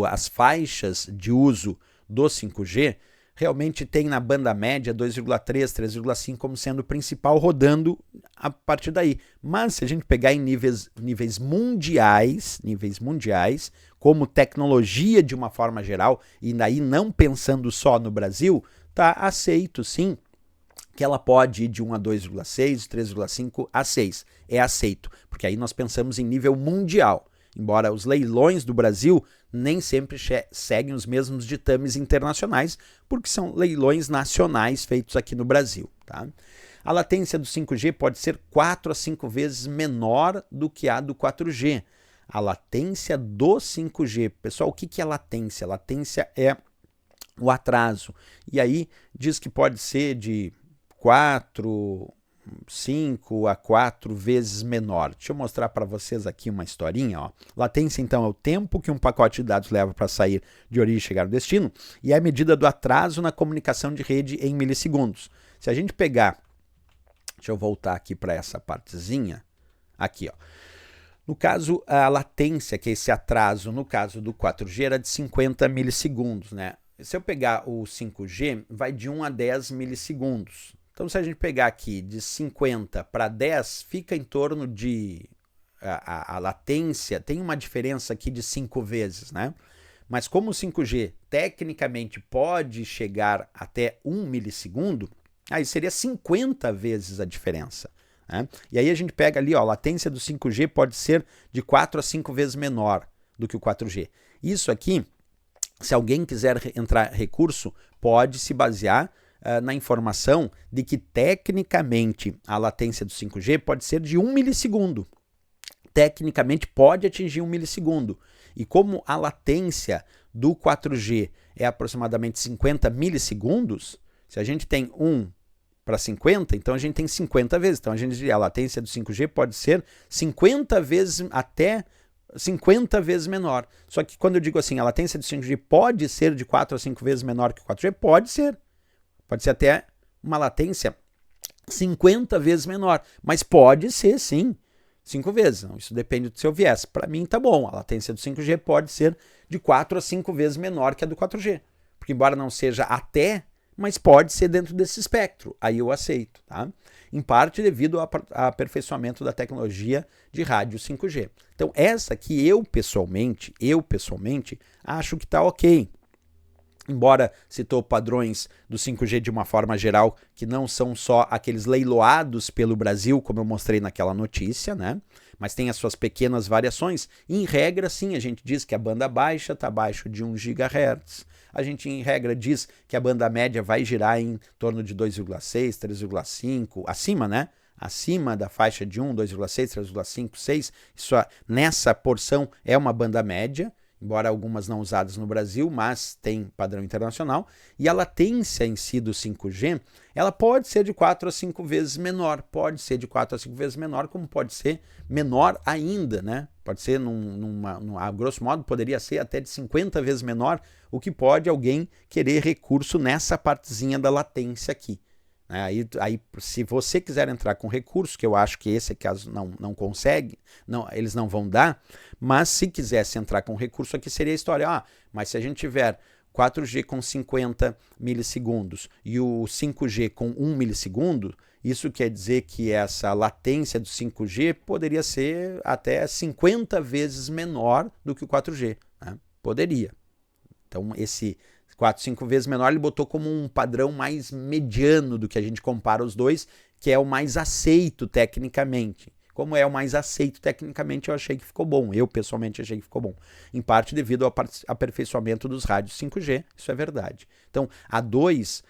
as faixas de uso do 5G realmente tem na banda média 2,3, 3,5 como sendo o principal, rodando a partir daí. Mas se a gente pegar em níveis mundiais, como tecnologia de uma forma geral, e daí não pensando só no Brasil, tá aceito sim que ela pode ir de 1 a 2,6, 3,5 a 6. É aceito, porque aí nós pensamos em nível mundial. Embora os leilões do Brasil nem sempre seguem os mesmos ditames internacionais, porque são leilões nacionais feitos aqui no Brasil. Tá? A latência do 5G pode ser 4 a 5 vezes menor do que a do 4G. A latência do 5G. Pessoal, o que é latência? Latência é o atraso. E aí diz que pode ser de 5 a 4 vezes menor. Deixa eu mostrar para vocês aqui uma historinha. Ó. Latência, então, é o tempo que um pacote de dados leva para sair de origem e chegar ao destino, e é a medida do atraso na comunicação de rede em milissegundos. Se a gente pegar, deixa eu voltar aqui para essa partezinha, aqui, ó. No caso, a latência, que é esse atraso, no caso do 4G, era de 50 milissegundos, né? Se eu pegar o 5G, vai de 1 a 10 milissegundos. Então, se a gente pegar aqui de 50 para 10, fica em torno de... A latência tem uma diferença aqui de 5 vezes, né? Mas como o 5G tecnicamente pode chegar até 1 milissegundo, aí seria 50 vezes a diferença. Né? E aí a gente pega ali, ó, a latência do 5G pode ser de 4 a 5 vezes menor do que o 4G. Isso aqui, se alguém quiser entrar recurso, pode se basear na informação de que tecnicamente a latência do 5G pode ser de 1 milissegundo. Tecnicamente pode atingir 1 milissegundo. E como a latência do 4G é aproximadamente 50 milissegundos, se a gente tem 1 para 50, então a gente tem 50 vezes. Então a gente diria a latência do 5G pode ser 50 vezes até 50 vezes menor. Só que quando eu digo assim, a latência do 5G pode ser de 4 a 5 vezes menor que o 4G, pode ser. Pode ser até uma latência 50 vezes menor, mas pode ser sim 5 vezes. Não, isso depende do seu viés. Para mim tá bom, a latência do 5G pode ser de 4 a 5 vezes menor que a do 4G. Porque embora não seja até, mas pode ser dentro desse espectro. Aí eu aceito, tá? Em parte devido ao aperfeiçoamento da tecnologia de rádio 5G. Então essa aqui eu pessoalmente acho que tá ok. Embora citou padrões do 5G de uma forma geral, que não são só aqueles leiloados pelo Brasil, como eu mostrei naquela notícia, né? Mas tem as suas pequenas variações. Em regra, sim, a gente diz que a banda baixa está abaixo de 1 GHz. A gente, em regra, diz que a banda média vai girar em torno de 2,6, 3,5, acima, né? Acima da faixa de 1, 2,6, 3,5, 6. Isso, nessa porção é uma banda média, embora algumas não usadas no Brasil, mas tem padrão internacional. E a latência em si do 5G, ela pode ser de 4 a 5 vezes menor. Pode ser de 4 a 5 vezes menor, como pode ser menor ainda, né? Pode ser, a grosso modo, poderia ser até de 50 vezes menor, o que pode alguém querer recurso nessa partezinha da latência aqui. Aí, se você quiser entrar com recurso, que eu acho que esse caso não consegue, eles não vão dar, mas se quisesse entrar com recurso aqui seria a história, mas se a gente tiver 4G com 50 milissegundos e o 5G com 1 milissegundo, isso quer dizer que essa latência do 5G poderia ser até 50 vezes menor do que o 4G, né? Poderia. Então esse 4, 5 vezes menor, ele botou como um padrão mais mediano do que a gente compara os dois, que é o mais aceito tecnicamente. Como é o mais aceito tecnicamente, eu achei que ficou bom. Eu, pessoalmente, achei que ficou bom. Em parte devido ao aperfeiçoamento dos rádios 5G, isso é verdade. Então, a 2,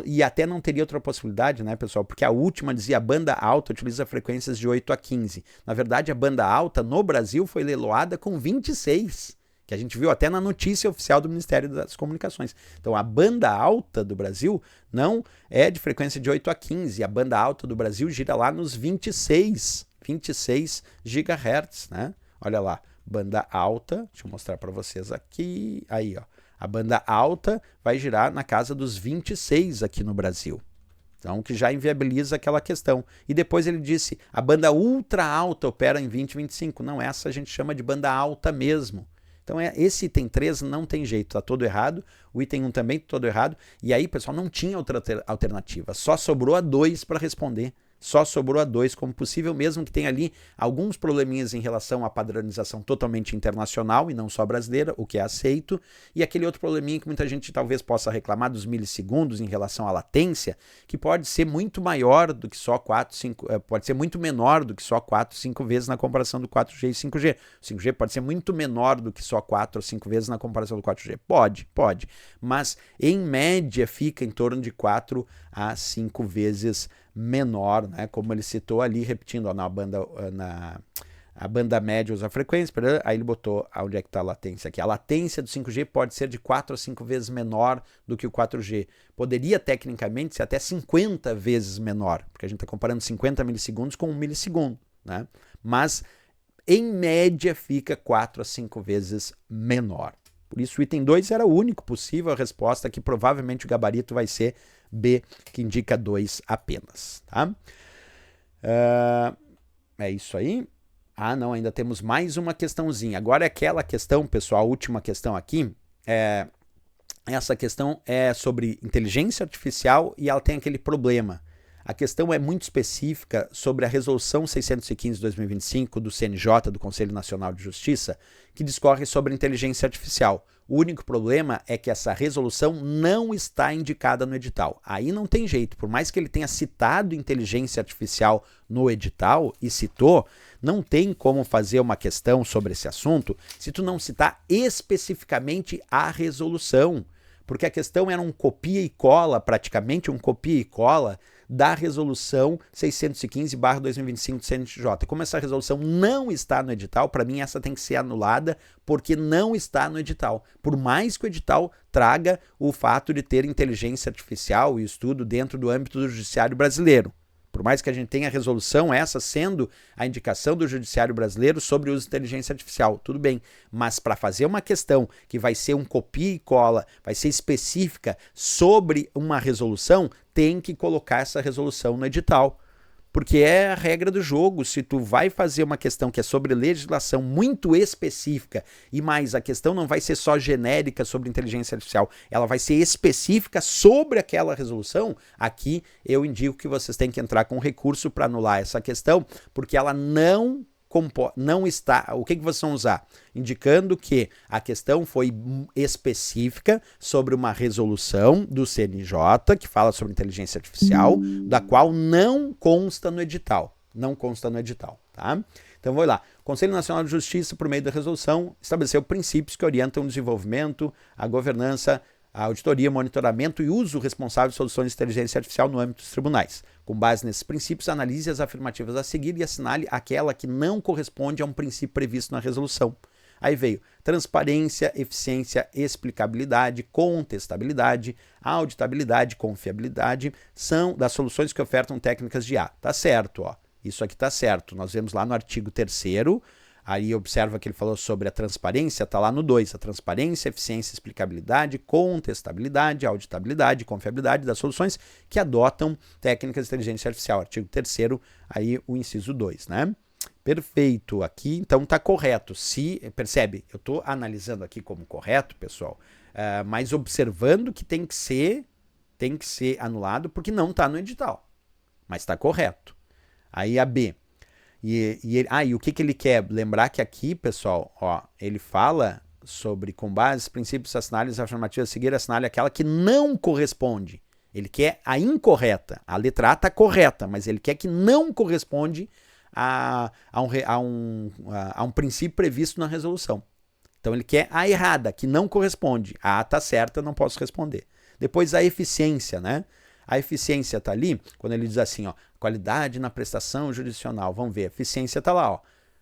e até não teria outra possibilidade, né, pessoal? Porque a última dizia a banda alta utiliza frequências de 8 a 15. Na verdade, a banda alta no Brasil foi leiloada com 26. Que a gente viu até na notícia oficial do Ministério das Comunicações. Então, a banda alta do Brasil não é de frequência de 8 a 15. A banda alta do Brasil gira lá nos 26 GHz, né? Olha lá, banda alta, deixa eu mostrar para vocês aqui. Aí, ó. A banda alta vai girar na casa dos 26 aqui no Brasil. Então, que já inviabiliza aquela questão. E depois ele disse, a banda ultra alta opera em 20 e 25. Não, essa a gente chama de banda alta mesmo. Então, esse item 3 não tem jeito, tá todo errado. O item 1 também tá todo errado. E aí, pessoal, não tinha outra alternativa. Só sobrou a 2 para responder. Só sobrou a 2 como possível, mesmo que tenha ali alguns probleminhas em relação à padronização totalmente internacional e não só brasileira, o que é aceito, e aquele outro probleminha que muita gente talvez possa reclamar dos milissegundos em relação à latência, que pode ser muito maior do que só 4, 5, pode ser muito menor do que só 4, 5 vezes na comparação do 4G e 5G. O 5G pode ser muito menor do que só 4 ou 5 vezes na comparação do 4G. Pode, mas em média fica em torno de 4 a 5 vezes menor, né? Como ele citou ali, repetindo, ó, a banda média usa a frequência, aí ele botou onde é que está a latência aqui. A latência do 5G pode ser de 4 a 5 vezes menor do que o 4G. Poderia, tecnicamente, ser até 50 vezes menor, porque a gente está comparando 50 milissegundos com 1 milissegundo, né? Mas, em média, fica 4 a 5 vezes menor. Por isso, o item 2 era o único possível, a resposta que provavelmente o gabarito vai ser B, que indica 2 apenas, tá? É isso aí. Ah, não, ainda temos mais uma questãozinha. Agora é aquela questão, pessoal, a última questão aqui, essa questão é sobre inteligência artificial e ela tem aquele problema. A questão é muito específica sobre a Resolução 615/2025 do CNJ, do Conselho Nacional de Justiça, que discorre sobre inteligência artificial. O único problema é que essa resolução não está indicada no edital. Aí não tem jeito, por mais que ele tenha citado inteligência artificial no edital e citou, não tem como fazer uma questão sobre esse assunto se tu não citar especificamente a resolução. Porque a questão era um copia e cola, praticamente um copia e cola, da resolução 615/2025 do CNJ. Como essa resolução não está no edital, para mim essa tem que ser anulada porque não está no edital. Por mais que o edital traga o fato de ter inteligência artificial e estudo dentro do âmbito do judiciário brasileiro. Por mais que a gente tenha a resolução, essa sendo a indicação do judiciário brasileiro sobre o uso de inteligência artificial, tudo bem. Mas para fazer uma questão que vai ser um copia e cola, vai ser específica sobre uma resolução, tem que colocar essa resolução no edital. Porque é a regra do jogo. Se tu vai fazer uma questão que é sobre legislação muito específica e mais a questão não vai ser só genérica sobre inteligência artificial, ela vai ser específica sobre aquela resolução, aqui eu indico que vocês têm que entrar com recurso para anular essa questão, porque ela não está... O que vocês vão usar? Indicando que a questão foi específica sobre uma resolução do CNJ, que fala sobre inteligência artificial, da qual não consta no edital. Não consta no edital, tá? Então, vamos lá. O Conselho Nacional de Justiça, por meio da resolução, estabeleceu princípios que orientam o desenvolvimento, a governança, a auditoria, monitoramento e uso responsável de soluções de inteligência artificial no âmbito dos tribunais. Com base nesses princípios, analise as afirmativas a seguir e assinale aquela que não corresponde a um princípio previsto na resolução. Aí veio transparência, eficiência, explicabilidade, contestabilidade, auditabilidade, confiabilidade, são das soluções que ofertam técnicas de IA. Tá certo, ó. Isso aqui tá certo. Nós vemos lá no artigo 3º, aí observa que ele falou sobre a transparência, tá lá no 2, a transparência, eficiência, explicabilidade, contestabilidade, auditabilidade, confiabilidade das soluções que adotam técnicas de inteligência artificial. Artigo 3º, aí o inciso 2, né? Perfeito, aqui então tá correto. Se percebe, eu tô analisando aqui como correto, pessoal, mas observando que tem que ser anulado porque não tá no edital, mas tá correto. Aí a B. E o que ele quer? Lembrar que aqui, pessoal, ó, ele fala sobre, com base, princípios, assinale as afirmativas a seguir, assinale aquela que não corresponde. Ele quer a incorreta. A letra A está correta, mas ele quer que não corresponde a um princípio previsto na resolução. Então ele quer a errada, que não corresponde. A está certa, não posso responder. Depois a eficiência, né? A eficiência está ali, quando ele diz assim, ó, qualidade na prestação jurisdicional. Vamos ver, a eficiência está lá, ó.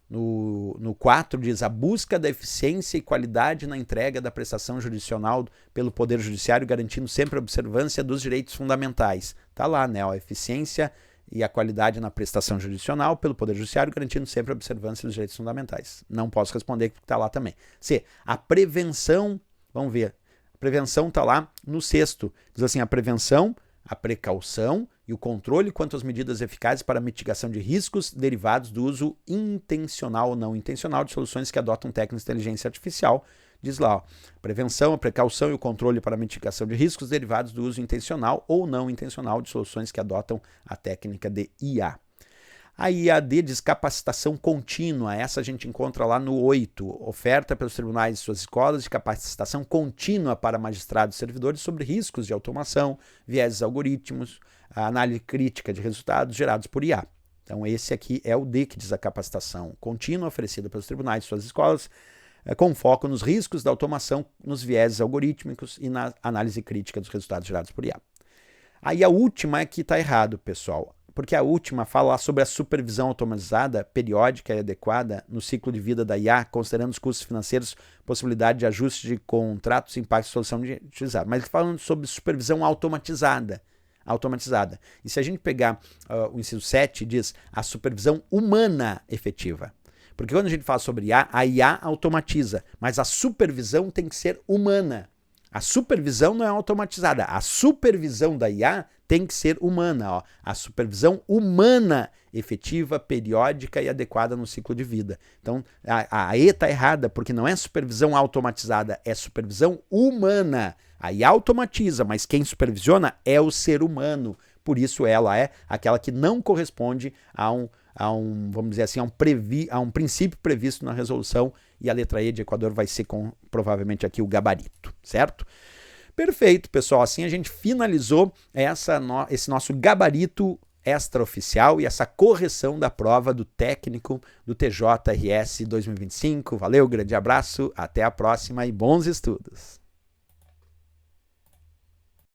No 4 diz a busca da eficiência e qualidade na entrega da prestação jurisdicional pelo Poder Judiciário, garantindo sempre a observância dos direitos fundamentais. Está lá, né? Ó, a eficiência e a qualidade na prestação jurisdicional pelo Poder Judiciário, garantindo sempre a observância dos direitos fundamentais. Não posso responder porque está lá também. C, a prevenção, vamos ver, a prevenção está lá no 6º. Diz assim, a prevenção, a precaução e o controle quanto às medidas eficazes para a mitigação de riscos derivados do uso intencional ou não intencional de soluções que adotam técnicas de inteligência artificial. Diz lá, ó, precaução, a precaução e o controle para a mitigação de riscos derivados do uso intencional ou não intencional de soluções que adotam a técnica de IA. A IAD diz capacitação contínua, essa a gente encontra lá no 8, oferta pelos tribunais e suas escolas de capacitação contínua para magistrados e servidores sobre riscos de automação, vieses algoritmos, a análise crítica de resultados gerados por IA. Então esse aqui é o D que diz a capacitação contínua oferecida pelos tribunais e suas escolas, com foco nos riscos da automação, nos vieses algorítmicos e na análise crítica dos resultados gerados por IA. Aí a última é que está errado, pessoal, porque a última fala sobre a supervisão automatizada, periódica e adequada no ciclo de vida da IA, considerando os custos financeiros, possibilidade de ajuste de contratos e impacto de solução utilizada. Mas ele está falando sobre supervisão automatizada. E se a gente pegar o inciso 7, diz a supervisão humana efetiva. Porque quando a gente fala sobre IA, a IA automatiza, mas a supervisão tem que ser humana. A supervisão não é automatizada. A supervisão da IA tem que ser humana. Ó. A supervisão humana efetiva, periódica e adequada no ciclo de vida. Então, a E está errada, porque não é supervisão automatizada, é supervisão humana. A IA automatiza, mas quem supervisiona é o ser humano. Por isso ela é aquela que não corresponde a um vamos dizer assim, a um princípio previsto na resolução, e a letra E de Equador vai ser provavelmente aqui o gabarito, certo? Perfeito, pessoal, assim a gente finalizou esse nosso gabarito extraoficial e essa correção da prova do técnico do TJRS 2025. Valeu, grande abraço, até a próxima e bons estudos!